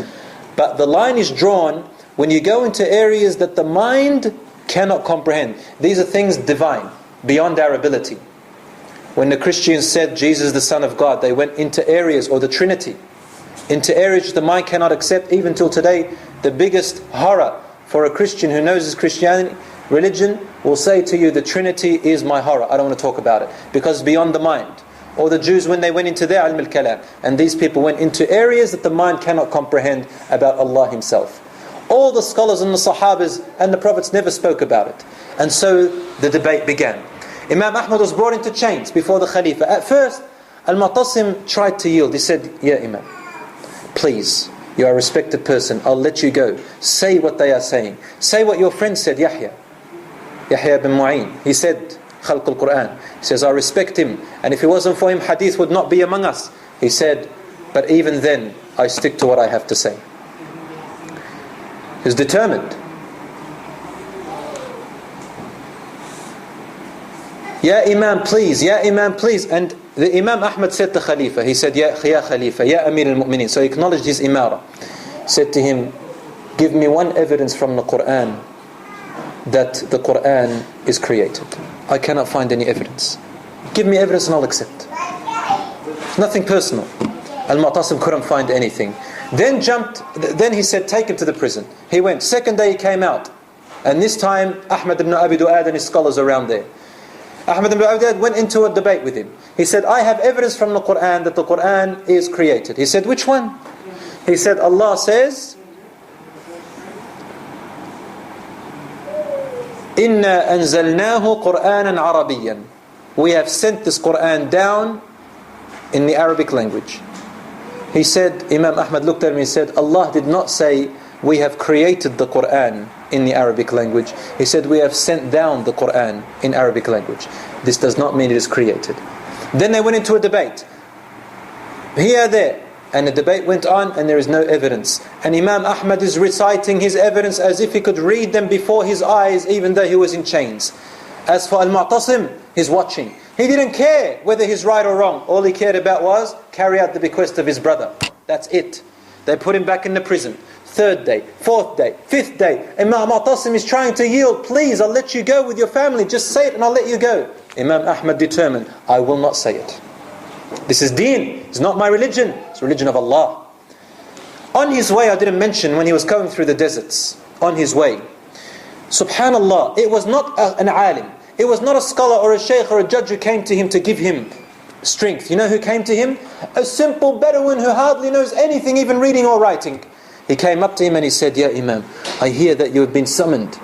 But the line is drawn when you go into areas that the mind cannot comprehend. These are things divine, beyond our ability. When the Christians said Jesus is the Son of God, they went into areas, or the Trinity, into areas the mind cannot accept. Even till today, the biggest horror for a Christian who knows his Christianity, religion, will say to you, the Trinity is my horror. I don't want to talk about it, because it's beyond the mind. Or the Jews, when they went into their ilm al-kalam, and these people went into areas that the mind cannot comprehend about Allah Himself. All the scholars and the Sahabas and the Prophets never spoke about it. And so the debate began. Imam Ahmad was brought into chains before the Khalifa. At first, Al-Mu'tasim tried to yield. He said, "Ya Imam, please, you are a respected person. I'll let you go. Say what they are saying. Say what your friend said, Yahya bin Mu'in. He said, Khalq al-Quran. He says, I respect him. And if it wasn't for him, hadith would not be among us. He said, but even then, I stick to what I have to say." He was determined. Ya Imam, please. Ya Imam, please. And the Imam Ahmad said to Khalifa, he said, Ya Khalifa, Ya Amir al-Mu'mineen. So he acknowledged his imara. Said to him, give me one evidence from the Quran that the Quran is created. I cannot find any evidence. Give me evidence and I'll accept. Nothing personal. Al-Mu'tasim couldn't find anything. Then he said, take him to the prison. He went. Second day he came out. And this time, Ahmed ibn Abi Du'ad and his scholars around there. Ahmed ibn Abi Du'ad went into a debate with him. He said, I have evidence from the Quran that the Quran is created. He said, which one? He said, Allah says, Inna anzalnahu Qur'anan Arabiyan. We have sent this Quran down in the Arabic language. He said, Imam Ahmad looked at him and said, Allah did not say, we have created the Quran in the Arabic language. He said, we have sent down the Quran in Arabic language. This does not mean it is created. Then they went into a debate. Here, there. And the debate went on and there is no evidence. And Imam Ahmad is reciting his evidence as if he could read them before his eyes, even though he was in chains. As for Al-Mu'tasim, he's watching. He didn't care whether he's right or wrong. All he cared about was carry out the bequest of his brother. That's it. They put him back in the prison. Third day, fourth day, fifth day. Imam Mu'tasim is trying to yield. Please, I'll let you go with your family. Just say it and I'll let you go. Imam Ahmad determined, I will not say it. This is deen. It's not my religion. It's the religion of Allah. On his way, I didn't mention when he was going through the deserts. On his way. Subhanallah, it was not an alim. It was not a scholar or a sheikh or a judge who came to him to give him strength. You know who came to him? A simple Bedouin who hardly knows anything, even reading or writing. He came up to him and he said, Ya Imam, I hear that you have been summoned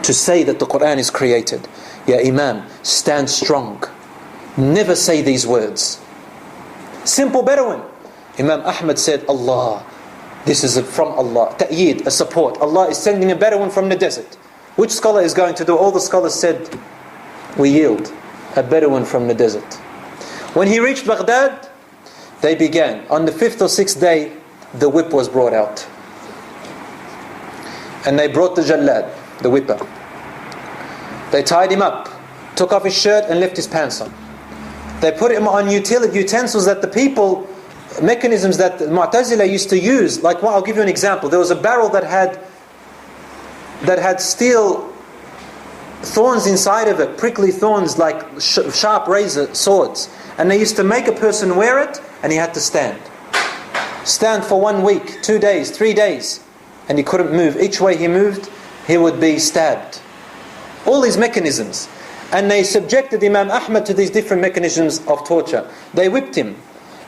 to say that the Quran is created. Ya Imam, stand strong. Never say these words. Simple Bedouin. Imam Ahmad said, Allah, this is from Allah. Ta'yeed, a support. Allah is sending a Bedouin from the desert. Which scholar is going to do? All the scholars said, we yield. A Bedouin from the desert. When he reached Baghdad, they began. On the 5th or 6th day, the whip was brought out. And they brought the Jallad, the whipper. They tied him up, took off his shirt and left his pants on. They put him on utensils that the people, mechanisms that the Mu'tazila used to use. Like, well, I'll give you an example. There was a barrel that had that had steel thorns inside of it, prickly thorns like sharp razor swords. And they used to make a person wear it, and he had to stand. Stand for 1 week, 2 days, 3 days. And he couldn't move. Each way he moved, he would be stabbed. All these mechanisms. And they subjected Imam Ahmad to these different mechanisms of torture. They whipped him.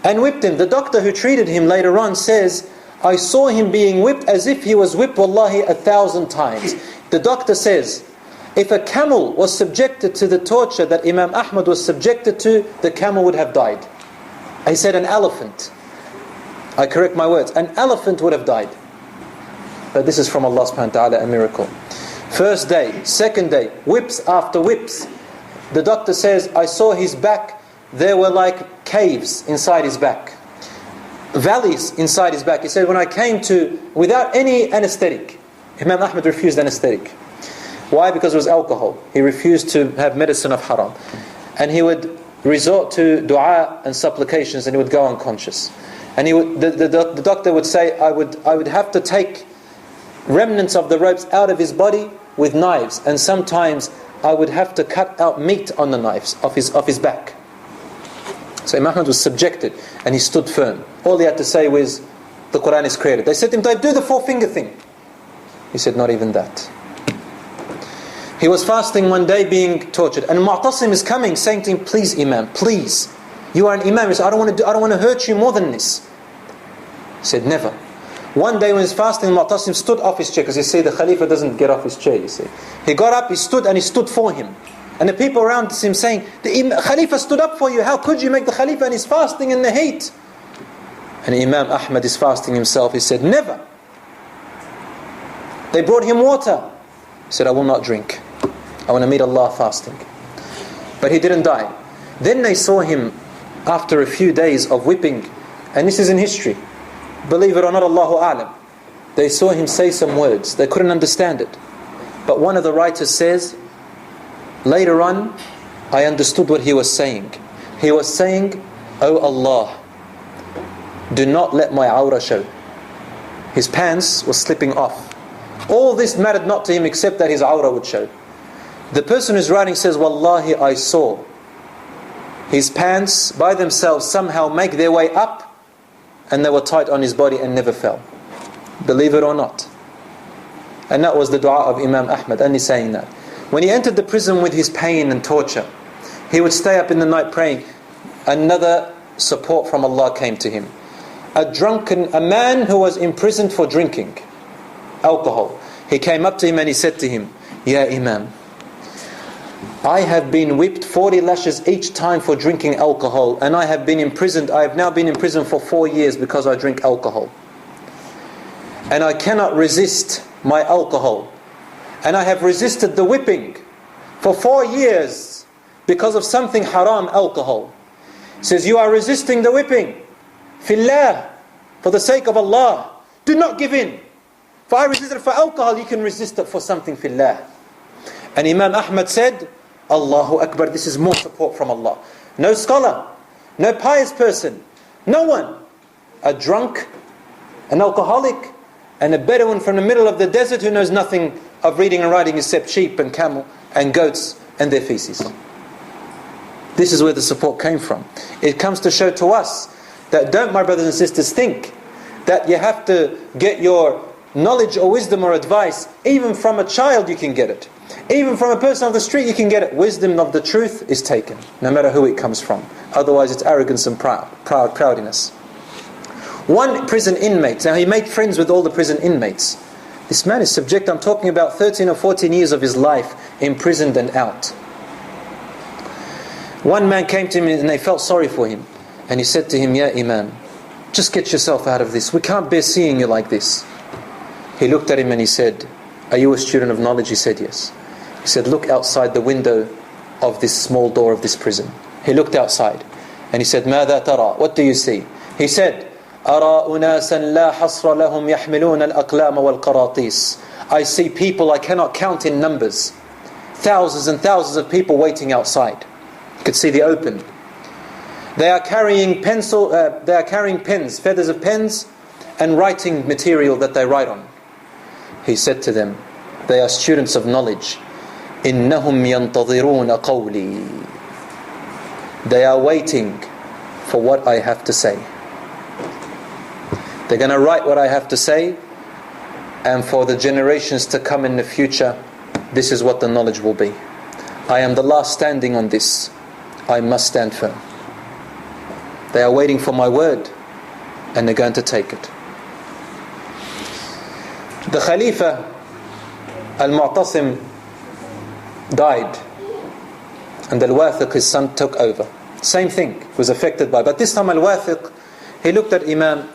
And whipped him. The doctor who treated him later on says, I saw him being whipped as if he was whipped, wallahi, 1,000 times. The doctor says, if a camel was subjected to the torture that Imam Ahmad was subjected to, the camel would have died. He said an elephant. I correct my words. An elephant would have died. But this is from Allah subhanahu wa ta'ala, a miracle. First day, second day, whips after whips. The doctor says, I saw his back. There were like caves inside his back. Valleys inside his back. He said, when I came to, without any anesthetic. Imam Ahmad refused anesthetic. Why? Because it was alcohol. He refused to have medicine of haram. And he would resort to dua and supplications, and he would go unconscious. And he would, the doctor would say, I would have to take remnants of the ropes out of his body with knives, and sometimes I would have to cut out meat on the knives of his back. So Imam Ahmad was subjected, and he stood firm. All he had to say was, the Quran is created. They said to him, do the 4-finger thing. He said, not even that. He was fasting one day being tortured, and Mu'tasim is coming saying to him, please Imam, please, you are an Imam. He said, I don't want to hurt you more than this. He said, never. One day when he was fasting, Mu'tasim stood off his chair, because you see the Khalifa doesn't get off his chair, you see. He got up, he stood, and he stood for him. And the people around him saying, the Khalifa stood up for you, how could you make the Khalifa, and he's fasting in the heat? And Imam Ahmad is fasting himself. He said, never. They brought him water. He said, I will not drink. I want to meet Allah fasting. But he didn't die. Then they saw him after a few days of whipping, and this is in history. Believe it or not, Allahu A'lam. They saw him say some words. They couldn't understand it. But one of the writers says, later on, I understood what he was saying. He was saying, Oh Allah, do not let my awrah show. His pants were slipping off. All this mattered not to him except that his awrah would show. The person who's writing says, Wallahi, I saw his pants by themselves somehow make their way up, and they were tight on his body and never fell. Believe it or not. And that was the dua of Imam Ahmad, only saying that. When he entered the prison with his pain and torture, he would stay up in the night praying. Another support from Allah came to him. A man who was imprisoned for drinking alcohol. He came up to him and he said to him, Ya Imam, I have been whipped 40 lashes each time for drinking alcohol, and I have been imprisoned. I have now been in prison for 4 years because I drink alcohol. And I cannot resist my alcohol. And I have resisted the whipping for 4 years because of something haram, alcohol. He says, you are resisting the whipping. Fillah, for the sake of Allah, do not give in. For I resisted for alcohol, you can resist it for something fillah. And Imam Ahmad said, Allahu Akbar, this is more support from Allah. No scholar, no pious person, no one. A drunk, an alcoholic, and a Bedouin from the middle of the desert who knows nothing of reading and writing except sheep and camel and goats and their feces. This is where the support came from. It comes to show to us that don't, my brothers and sisters, think that you have to get your knowledge or wisdom or advice, even from a child you can get it. Even from a person on the street you can get it. Wisdom of the truth is taken, no matter who it comes from. Otherwise it's arrogance and proudiness. One prison inmate, now he made friends with all the prison inmates. This man is subject, I'm talking about 13 or 14 years of his life, imprisoned and out. One man came to him and they felt sorry for him. And he said to him, Ya Imam, just get yourself out of this. We can't bear seeing you like this. He looked at him and he said, are you a student of knowledge? He said, yes. He said, look outside the window of this small door of this prison. He looked outside and he said, ماذا ترى? What do you see? He said, أرى أناسا لا حصر لهم يحملون الأقلام والقراطيس. I see people I cannot count in numbers. Thousands and thousands of people waiting outside. You could see the open. They are carrying pens, feathers of pens, and writing material that they write on. He said to them, They are students of knowledge. إِنَّهُمْ يَنْتَظِرُونَ قَوْلِي. They are waiting for what I have to say. They're going to write what I have to say, and for the generations to come in the future, this is what the knowledge will be. I am the last standing on this. I must stand firm. They are waiting for my word, and they're going to take it. The Khalifa Al-Mu'tasim died, and Al-Wathiq, his son, took over. Same thing, was affected by. But this time Al-Wathiq, he looked at Imam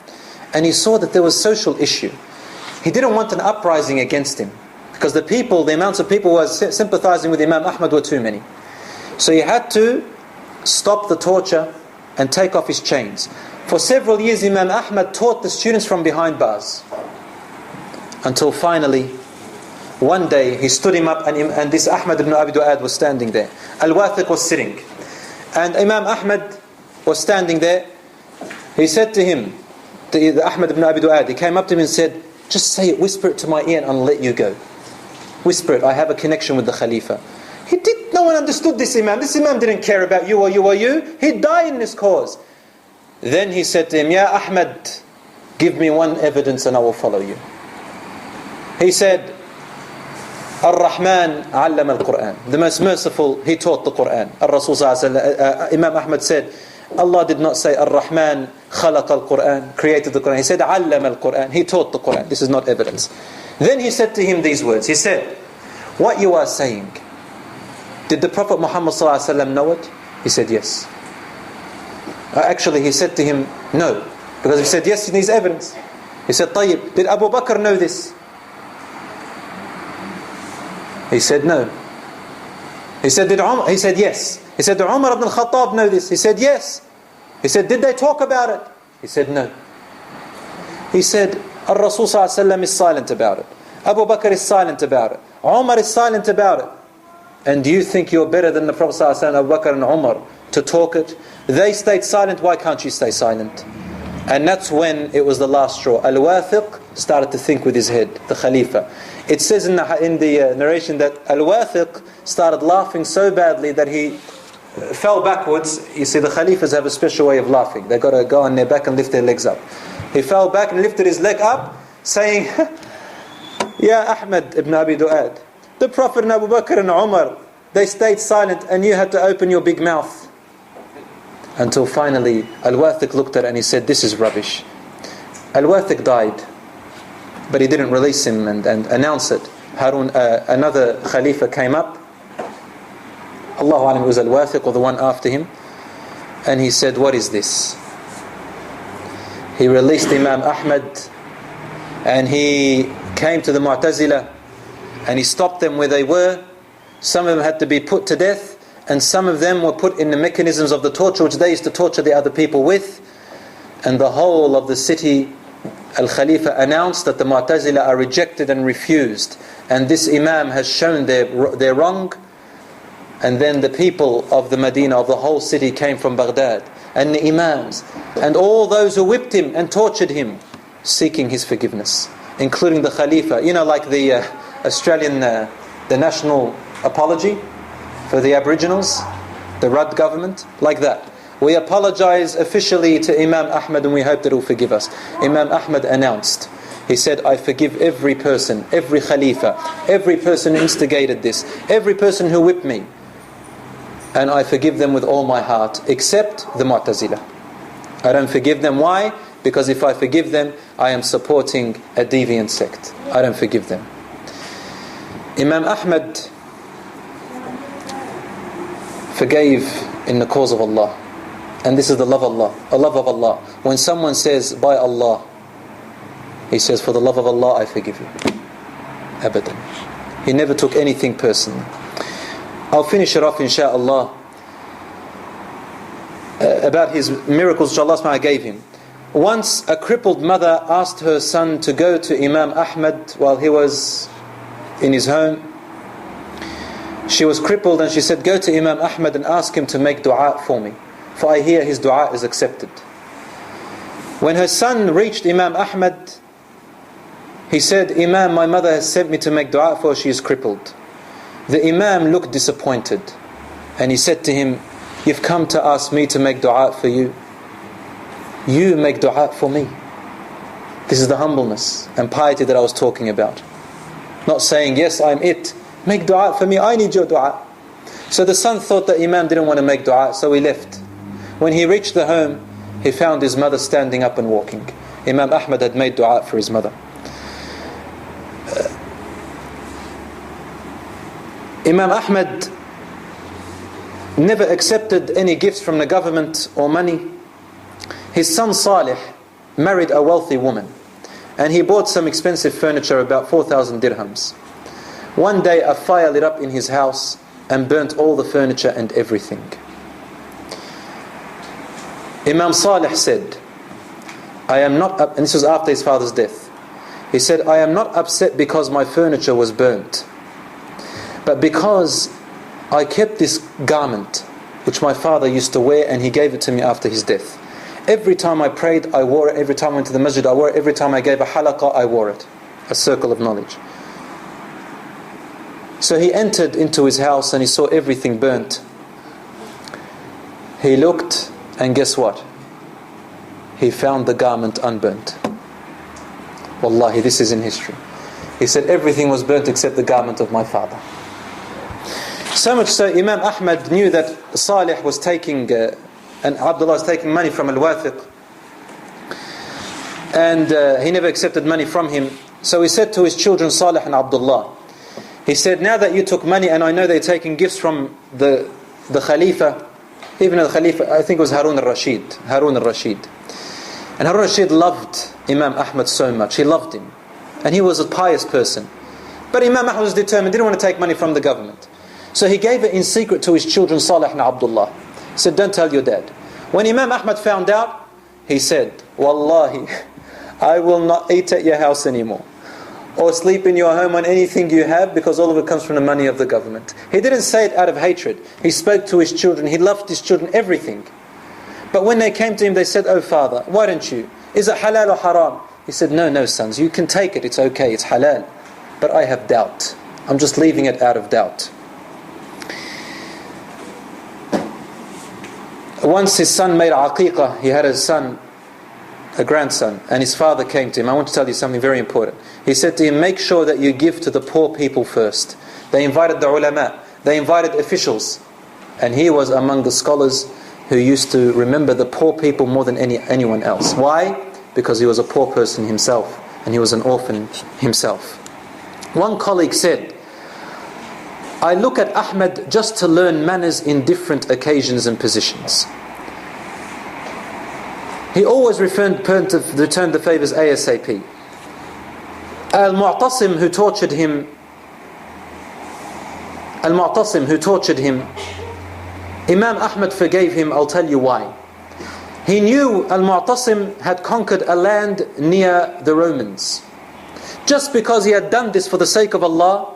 and he saw that there was social issue. He didn't want an uprising against him, because the amounts of people who were sympathizing with Imam Ahmad were too many. So he had to stop the torture and take off his chains. For several years Imam Ahmad taught the students from behind bars, until finally one day he stood him up, and this Ahmed ibn Abi Du'ad was standing there. Al-Wathiq was sitting, and Imam Ahmad was standing there. He said to him, the Ahmed ibn Abi Du'ad, he came up to him and said, just say it, whisper it to my ear and I'll let you go. Whisper it, I have a connection with the Khalifa. No one understood this Imam. This Imam didn't care about you or you or you. He'd die in this cause. Then he said to him, Ya Ahmed, give me one evidence and I will follow you. He said, Ar-Rahman allama al-Quran. The most merciful, he taught the Quran. Ar-Rasul Imam Ahmad said, Allah did not say Ar-Rahman khalaq al-Quran, created the Quran. He said allama al-Quran, he taught the Quran. This is not evidence. Then he said to him these words. He said, what you are saying, did the Prophet Muhammad know it? He said yes. Actually he said to him no, because he said yes, he needs evidence. He said, Tayyib, did Abu Bakr know this? He said no. He said, did Umar? He said yes. He said, did Umar ibn al-Khattab know this? He said yes. He said, did they talk about it? He said no. He said, Al-Rasul is silent about it. Abu Bakr is silent about it. Umar is silent about it. And do you think you're better than the Prophet Abu Bakr and Umar to talk it? They stayed silent, why can't you stay silent? And that's when it was the last straw. Al-Wathiq started to think with his head, the Khalifa. It says in the narration that Al-Wathiq started laughing so badly that he fell backwards. You see, the Khalifas have a special way of laughing. They've got to go on their back and lift their legs up. He fell back and lifted his leg up, saying, Ya Ahmed ibn Abi Du'ad, the Prophet and Abu Bakr and Umar, they stayed silent and you had to open your big mouth. Until finally Al-Wathiq looked at it and he said, this is rubbish. Al-Wathiq died, but he didn't release him and announce it. Another Khalifa came up, Allahu Alam, it was Al-Wathiq or the one after him, and he said, what is this? He released Imam Ahmad, and he came to the Mu'tazila and he stopped them where they were. Some of them had to be put to death, and some of them were put in the mechanisms of the torture which they used to torture the other people with. And the whole of the city, Al-Khalifa announced that the Mu'tazila are rejected and refused, and this Imam has shown their wrong. And then the people of the Medina, of the whole city, came from Baghdad, and the Imams, and all those who whipped him and tortured him, seeking his forgiveness, including the Khalifa. You know, like the Australian, the national apology for the Aboriginals, the Rudd government, like that. We apologize officially to Imam Ahmad and we hope that he will forgive us. Imam Ahmad announced, he said, I forgive every person, every Khalifa, every person who instigated this, every person who whipped me, and I forgive them with all my heart, except the Mu'tazila. I don't forgive them. Why? Because if I forgive them, I am supporting a deviant sect. I don't forgive them. Imam Ahmad forgave in the cause of Allah. And this is the love of Allah. A love of Allah. When someone says, by Allah, he says, for the love of Allah, I forgive you. Abadan. He never took anything personally. I'll finish it off, insha'Allah, about his miracles which Allah subhanahu wa ta'ala gave him. Once a crippled mother asked her son to go to Imam Ahmad while he was in his home. She was crippled and she said, go to Imam Ahmad and ask him to make dua for me, for I hear his dua is accepted. When her son reached Imam Ahmad, He said, Imam, my mother has sent me to make dua for her, she is crippled. The Imam looked disappointed and he said to him, you've come to ask me to make dua for you. You make dua for me. This is the humbleness and piety that I was talking about. Not saying, yes, I'm it. Make dua for me, I need your dua. So the son thought that Imam didn't want to make dua, so he left. When he reached the home, he found his mother standing up and walking. Imam Ahmad had made dua for his mother. Imam Ahmad never accepted any gifts from the government or money. His son Salih married a wealthy woman and he bought some expensive furniture, about 4,000 dirhams. One day a fire lit up in his house and burnt all the furniture and everything. Imam Salih said, I am not up, and this was after his father's death. He said, I am not upset because my furniture was burnt, but because I kept this garment which my father used to wear and he gave it to me after his death. Every time I prayed, I wore it. Every time I went to the masjid, I wore it. Every time I gave a halaqah, I wore it. A circle of knowledge. So he entered into his house and he saw everything burnt. He looked and guess what? He found the garment unburnt. Wallahi, this is in history. He said everything was burnt except the garment of my father. So much so, Imam Ahmad knew that Salih was taking and Abdullah was taking money from Al-Wathiq, and he never accepted money from him. So he said to his children Salih and Abdullah, he said, now that you took money and I know they're taking gifts from the Khalifa, even the Khalifa, I think it was Harun al-Rashid. And Harun al-Rashid loved Imam Ahmad so much. He loved him. And he was a pious person. But Imam Ahmad was determined, didn't want to take money from the government. So he gave it in secret to his children Salih and Abdullah. He said, don't tell your dad. When Imam Ahmad found out, he said, Wallahi, I will not eat at your house anymore, or sleep in your home on anything you have, because all of it comes from the money of the government. He didn't say it out of hatred. He spoke to his children. He loved his children, everything. But when they came to him, they said, oh father, why don't you? Is it halal or haram? He said, no sons, you can take it, it's okay, it's halal. But I have doubt. I'm just leaving it out of doubt. Once his son made aqiqah, he had a son, a grandson, and his father came to him. I want to tell you something very important. He said to him, make sure that you give to the poor people first. They invited the ulama, they invited officials, and he was among the scholars who used to remember the poor people more than anyone else. Why? Because he was a poor person himself, and he was an orphan himself. One colleague said, I look at Ahmed just to learn manners in different occasions and positions. He always returned the favors ASAP. Al-Mu'tasim who tortured him, Imam Ahmad forgave him. I'll tell you why. He knew Al-Mu'tasim had conquered a land near the Romans. Just because he had done this for the sake of Allah,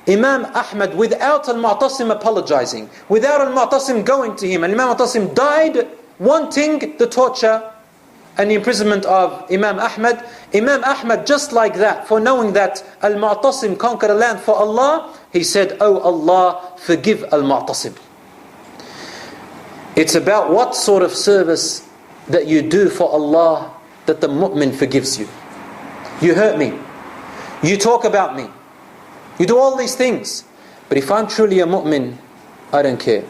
Imam Ahmad, without Al-Mu'tasim apologizing, without Al-Mu'tasim going to him, and Imam Mu'tasim died wanting the torture and the imprisonment of Imam Ahmad. Imam Ahmad, just like that, for knowing that Al-Mu'tasim conquered a land for Allah, he said, oh Allah, forgive Al-Mu'tasim. It's about what sort of service that you do for Allah that the mu'min forgives you. You hurt me, you talk about me, you do all these things, but if I'm truly a mu'min, I don't care.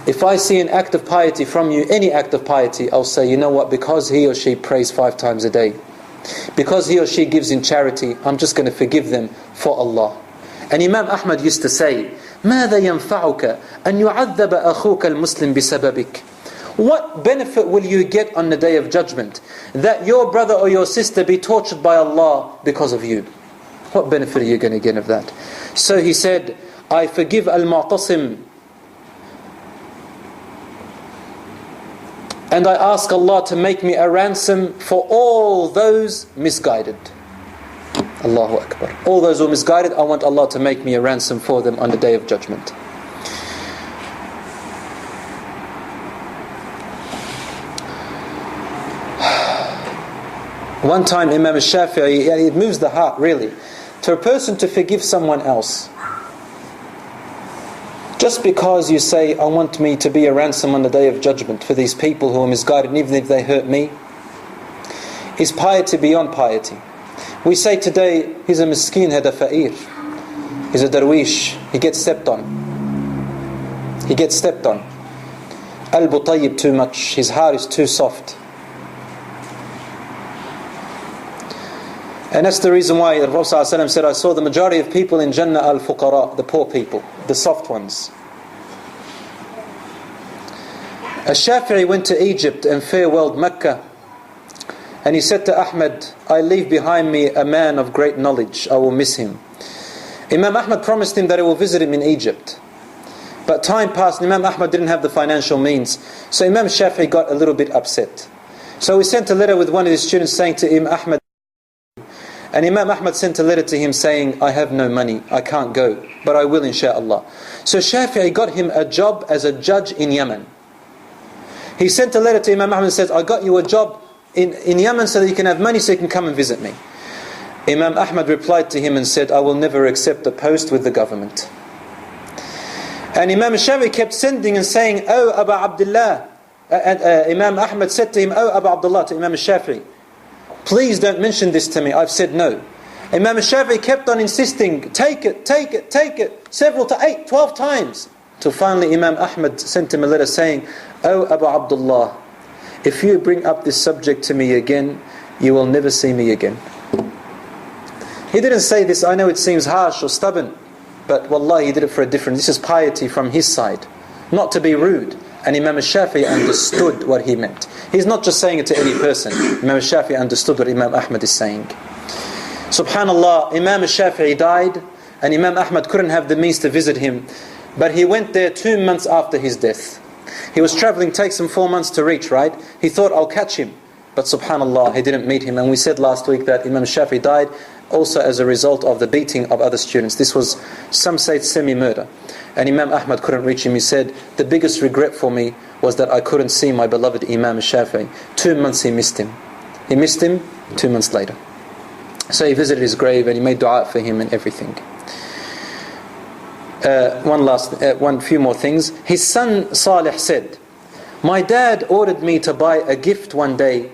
If I see an act of piety from you, any act of piety, I'll say, you know what, because he or she prays 5 times a day, because he or she gives in charity, I'm just going to forgive them for Allah. And Imam Ahmad used to say, ماذا ينفعك أن يعذب أخوك المسلم بسببك? What benefit will you get on the day of judgment that your brother or your sister be tortured by Allah because of you? What benefit are you going to get of that? So he said, I forgive Al-Mu'tasim, and I ask Allah to make me a ransom for all those misguided. Allahu Akbar. All those who are misguided, I want Allah to make me a ransom for them on the day of judgment. One time Imam Shafi'i, it moves the heart really, to a person to forgive someone else. Just because you say, I want me to be a ransom on the day of judgment for these people who are misguided, and even if they hurt me, is piety beyond piety. We say today, he's a miskin, hada fa'ir. He's a darwish, he gets stepped on. He gets stepped on. Al-bu tayyib too much, his heart is too soft. And that's the reason why the Prophet ﷺ said, I saw the majority of people in Jannah al-fuqara, the poor people, the soft ones. Ash-Shafi'i went to Egypt and farewelled Mecca. And he said to Ahmed, I leave behind me a man of great knowledge, I will miss him. Imam Ahmad promised him that he will visit him in Egypt. But time passed and Imam Ahmad didn't have the financial means. So Imam Shafi'i got a little bit upset. So he sent a letter with one of his students saying to him, Ahmed, and Imam Ahmad sent a letter to him saying, I have no money, I can't go, but I will insha'Allah. So Shafi'i got him a job as a judge in Yemen. He sent a letter to Imam Ahmad and says, I got you a job in Yemen so that you can have money so you can come and visit me. Imam Ahmad replied to him and said, I will never accept a post with the government. And Imam Shafi'i kept sending and saying, Oh Abu Abdullah. Imam Ahmad said to him, Oh Abu Abdullah, to Imam Shafi'i, please don't mention this to me, I've said no. Imam Shafi'i kept on insisting, take it, take it, take it, several to 8, 12 times. Till finally Imam Ahmad sent him a letter saying, Oh Abu Abdullah, if you bring up this subject to me again, you will never see me again. He didn't say this, I know it seems harsh or stubborn, but wallahi he did it for a different, this is piety from his side, not to be rude. And Imam Shafi'i understood what he meant. He's not just saying it to any person. Imam Shafi'i understood what Imam Ahmad is saying. Subhanallah, Imam Shafi'i died and Imam Ahmad couldn't have the means to visit him. But he went there 2 months after his death. He was traveling, takes him 4 months to reach, right? He thought, I'll catch him. But subhanallah, he didn't meet him. And we said last week that Imam Shafi'i died also as a result of the beating of other students. This was, some say, semi-murder. And Imam Ahmad couldn't reach him. He said, the biggest regret for me was that I couldn't see my beloved Imam Shafi'i. 2 months he missed him. He missed him 2 months later. So he visited his grave and he made dua for him and everything. One few more things. His son Salih said, my dad ordered me to buy a gift one day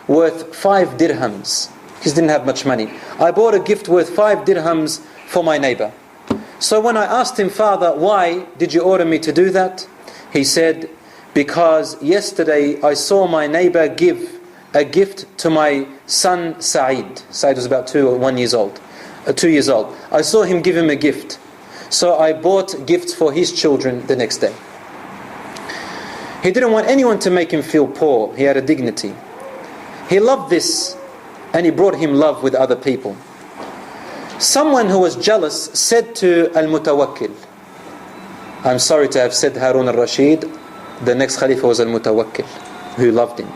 worth 5 dirhams. He didn't have much money. I bought a gift worth 5 dirhams for my neighbor. So when I asked him, Father, why did you order me to do that? He said, because yesterday I saw my neighbor give a gift to my son Sa'id. Sa'id was about 2 years old. I saw him give him a gift. So I bought gifts for his children the next day. He didn't want anyone to make him feel poor. He had a dignity. He loved this and he brought him love with other people. Someone who was jealous said to Al-Mutawakkil, I'm sorry to have said Harun al-Rashid, the next Khalifa was Al-Mutawakkil, who loved him.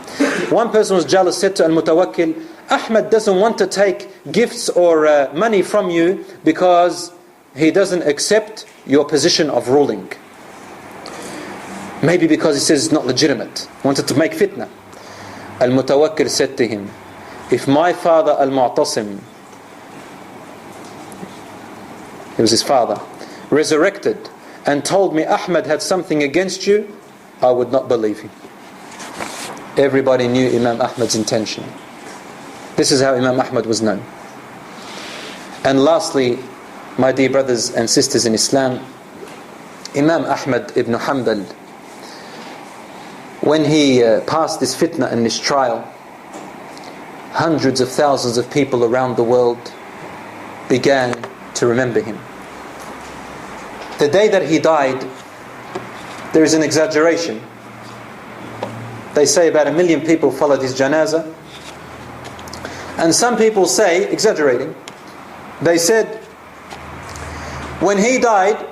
One person was jealous, said to Al-Mutawakkil, Ahmed doesn't want to take gifts or money from you because he doesn't accept your position of ruling. Maybe because he says it's not legitimate, wanted to make fitna. Al-Mutawakkil said to him, if my father Al-Mu'tasim, he was his father, resurrected and told me Ahmed had something against you, I would not believe him. Everybody knew Imam Ahmad's intention. This is how Imam Ahmad was known. And lastly, my dear brothers and sisters in Islam, Imam Ahmad ibn Hanbal, when he passed this fitna and this trial, hundreds of thousands of people around the world began to remember him. The day that he died, there is an exaggeration. They say about 1 million people followed his janazah. And some people say, exaggerating, they said, when he died,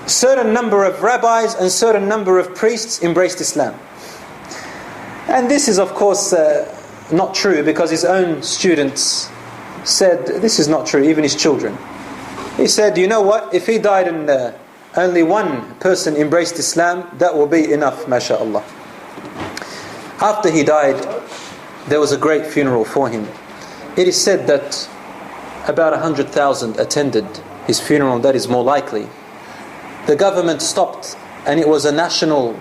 certain number of rabbis and certain number of priests embraced Islam. And this is of course not true, because his own students said this is not true, even his children. He said, you know what, if he died and only one person embraced Islam, that will be enough, mashallah. After he died, there was a great funeral for him. It is said that about 100,000 attended his funeral. That is more likely. The government stopped, and it was a national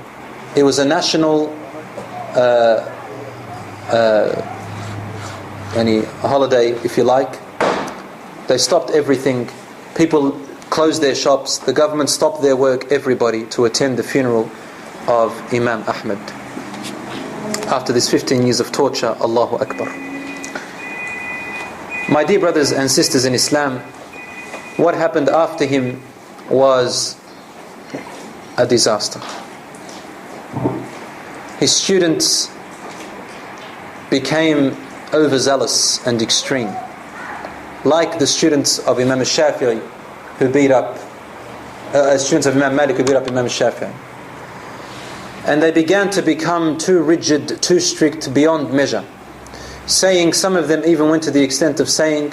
holiday, if you like. They stopped everything. People closed their shops. The government stopped their work, everybody, to attend the funeral of Imam Ahmad. After this 15 years of torture, Allahu Akbar. My dear brothers and sisters in Islam, what happened after him was a disaster. His students became overzealous and extreme, like the students of Imam Shafi'i who beat up students of Imam Malik who beat up Imam Shafi'i. And they began to become too rigid, too strict, beyond measure. Some of them even went to the extent of saying,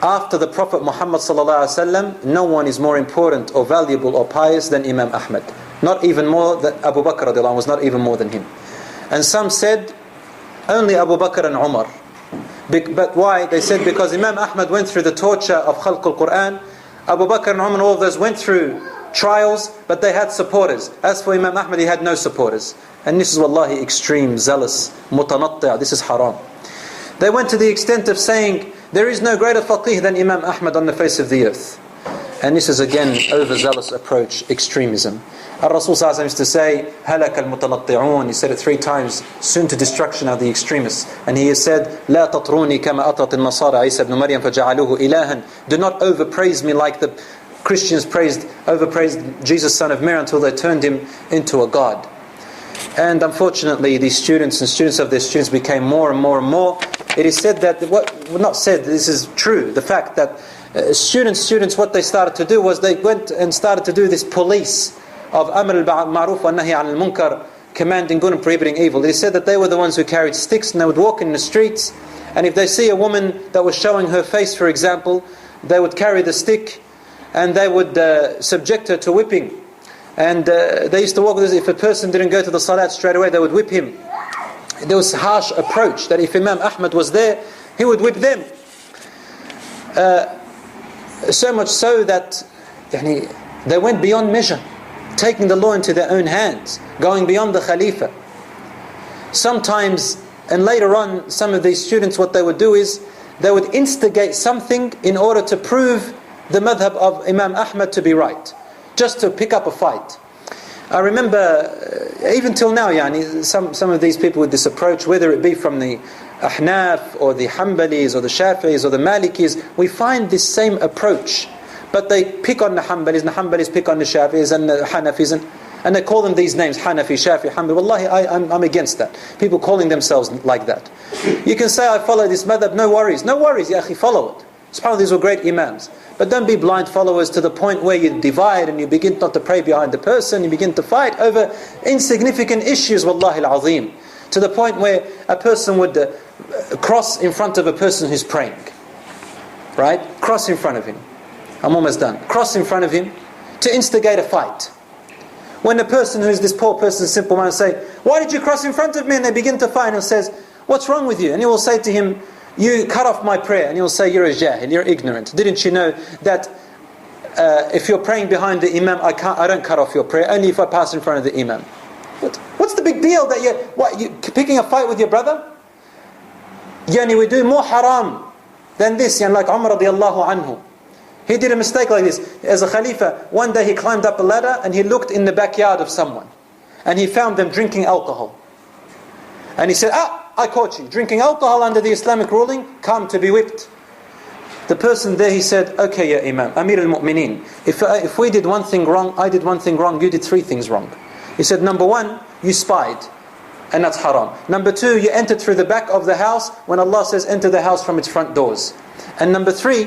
after the Prophet Muhammad ﷺ, no one is more important or valuable or pious than Imam Ahmad. Not even more than Abu Bakr radiallahu anhu, was not even more than him. And some said, only Abu Bakr and Umar. But why? They said because Imam Ahmad went through the torture of Khalq al-Quran. Abu Bakr and Umar, all of those went through trials, but they had supporters. As for Imam Ahmad, he had no supporters. And this is wallahi extreme, zealous, mutanatti', this is haram. They went to the extent of saying, there is no greater faqih than Imam Ahmad on the face of the earth. And this is again overzealous approach, extremism. Rasul ﷺ used to say, هَلَكَ الْمُتَنَطِّعُونَ. He said it 3 times, soon to destruction are the extremists. And he has said, لَا تَطْرُونِي كَمَا أَطْرَتِ النَّصَارَ عِيسَى بْنُ مَرْيَمَ فَجَعَلُوهُ إِلَهًا. Do not overpraise me like the Christians overpraised Jesus, son of Mary, until they turned him into a god. And unfortunately, these students and students of their students became more and more and more. It is said that, this is true, the fact that students, what they started to do was they went and started to do this police of Amr al-Ma'ruf wa Nahy al-Munkar, commanding good and prohibiting evil. It is said that they were the ones who carried sticks, and they would walk in the streets, and if they see a woman that was showing her face, for example, they would carry the stick and they would subject her to whipping. And they used to walk with this. If a person didn't go to the salat straight away, they would whip him. There was a harsh approach that if Imam Ahmad was there, he would whip them. So much so that they went beyond measure, taking the law into their own hands, going beyond the Khalifa. Sometimes, and later on, some of these students, what they would do is, they would instigate something in order to prove the madhab of Imam Ahmad to be right, just to pick up a fight. I remember, even till now, some of these people with this approach, whether it be from the Ahnaf or the Hanbalis or the Shafi'is or the Malikis, we find this same approach. But they pick on the Hanbalis, and the Hanbalis pick on the Shafi'is and the Hanafis, and they call them these names, Hanafi, Shafi, Hanbali. Wallahi, I'm against that. People calling themselves like that. You can say, I follow this madhab, no worries, ya akhi, follow it. SubhanAllah, these were great imams. But don't be blind followers to the point where you divide and you begin not to pray behind the person, you begin to fight over insignificant issues, wallahi al-azim. To the point where a person would cross in front of a person who's praying. Right? Cross in front of him. I'm almost done. Cross in front of him to instigate a fight. When the person who is this poor person, simple man, say, why did you cross in front of me? And they begin to fight, and says, what's wrong with you? And he will say to him, you cut off my prayer. And he will say, you're a jahil, you're ignorant. Didn't you know that if you're praying behind the imam, I don't cut off your prayer, only if I pass in front of the imam. What's the big deal that you picking a fight with your brother? We do more haram than this. Like Umar radiallahu anhu. He did a mistake like this. As a Khalifa, one day he climbed up a ladder and he looked in the backyard of someone. And he found them drinking alcohol. And he said, I caught you. Drinking alcohol under the Islamic ruling, come to be whipped. The person there, he said, okay, ya Imam, Amir al-Mu'mineen, if we did one thing wrong, I did one thing wrong, you did 3 things wrong. He said, number 1, you spied. And that's haram. Number 2, you entered through the back of the house when Allah says enter the house from its front doors. And number 3,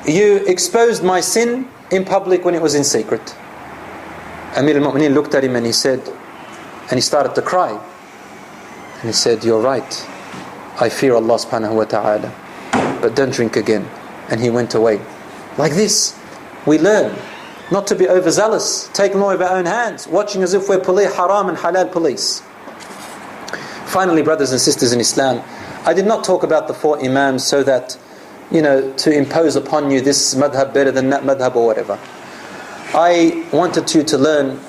you exposed my sin in public when it was in secret. Amir al-Mu'mineen looked at him and he said, and he started to cry. And he said, you're right. I fear Allah subhanahu wa ta'ala. But don't drink again. And he went away. Like this, we learn. not to be overzealous, taking law of our own hands, watching as if we're haram and halal police. Finally, brothers and sisters in Islam, I did not talk about the 4 Imams so that, to impose upon you this madhab better than that madhab or whatever. I wanted you to learn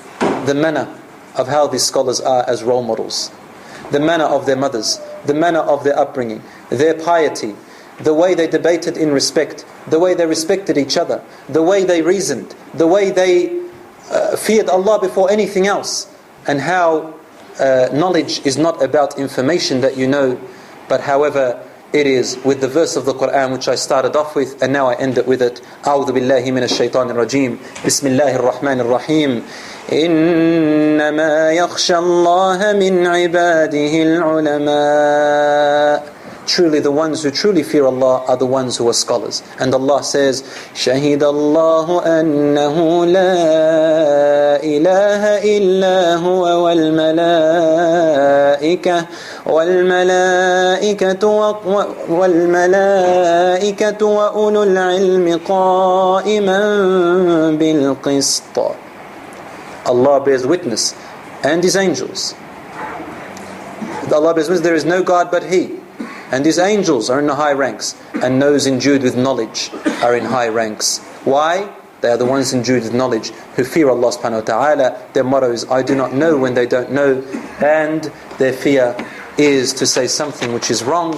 the manner of how these scholars are as role models, the manner of their mothers, the manner of their upbringing, their piety, the way they debated in respect, the way they respected each other, the way they reasoned, the way they feared Allah before anything else, and how knowledge is not about information that you know, but however it is with the verse of the Quran which I started off with, and now I end it with it. أعوذ بالله من الشيطان الرجيم بسم الله الرحمن الرحيم إنما يخشى الله من عباده العلماء. Truly the ones who truly fear Allah are the ones who are scholars. And Allah says, شهد الله أنه لا إله إلا هو والملائكة وأولو العلم قائما بالقسط. Allah bears witness, and His angels. Allah bears witness, there is no God but He. And His angels are in the high ranks, and those endued with knowledge are in high ranks. Why? They are the ones endued with knowledge who fear Allah subhanahu wa ta'ala. Their motto is, I do not know when they don't know. And their fear is to say something which is wrong.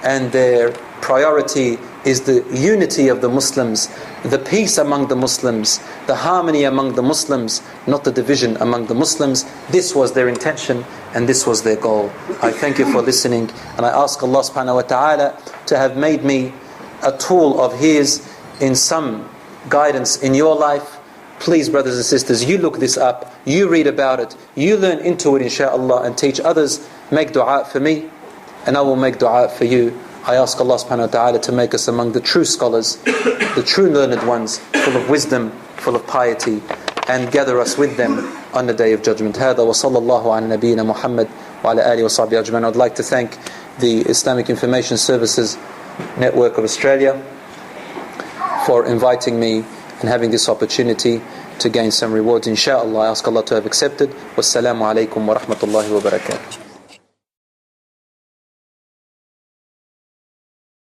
And their priority is the unity of the Muslims, the peace among the Muslims, the harmony among the Muslims, not the division among the Muslims. This was their intention and this was their goal. I thank you for listening, and I ask Allah subhanahu wa ta'ala to have made me a tool of His in some guidance in your life. Please, brothers and sisters, you look this up, you read about it, you learn into it inshaAllah, and teach others. Make dua for me, and I will make dua for you. I ask Allah subhanahu wa ta'ala to make us among the true scholars, the true learned ones, full of wisdom, full of piety, and gather us with them on the Day of Judgment. هذا وصلى الله على نبينا محمد وعلى آله وصحبه أجمعين. I'd like to thank the Islamic Information Services Network of Australia for inviting me and having this opportunity to gain some rewards. Inshallah, I ask Allah to have accepted. Wassalamu alaikum wa rahmatullahi wa barakatuh.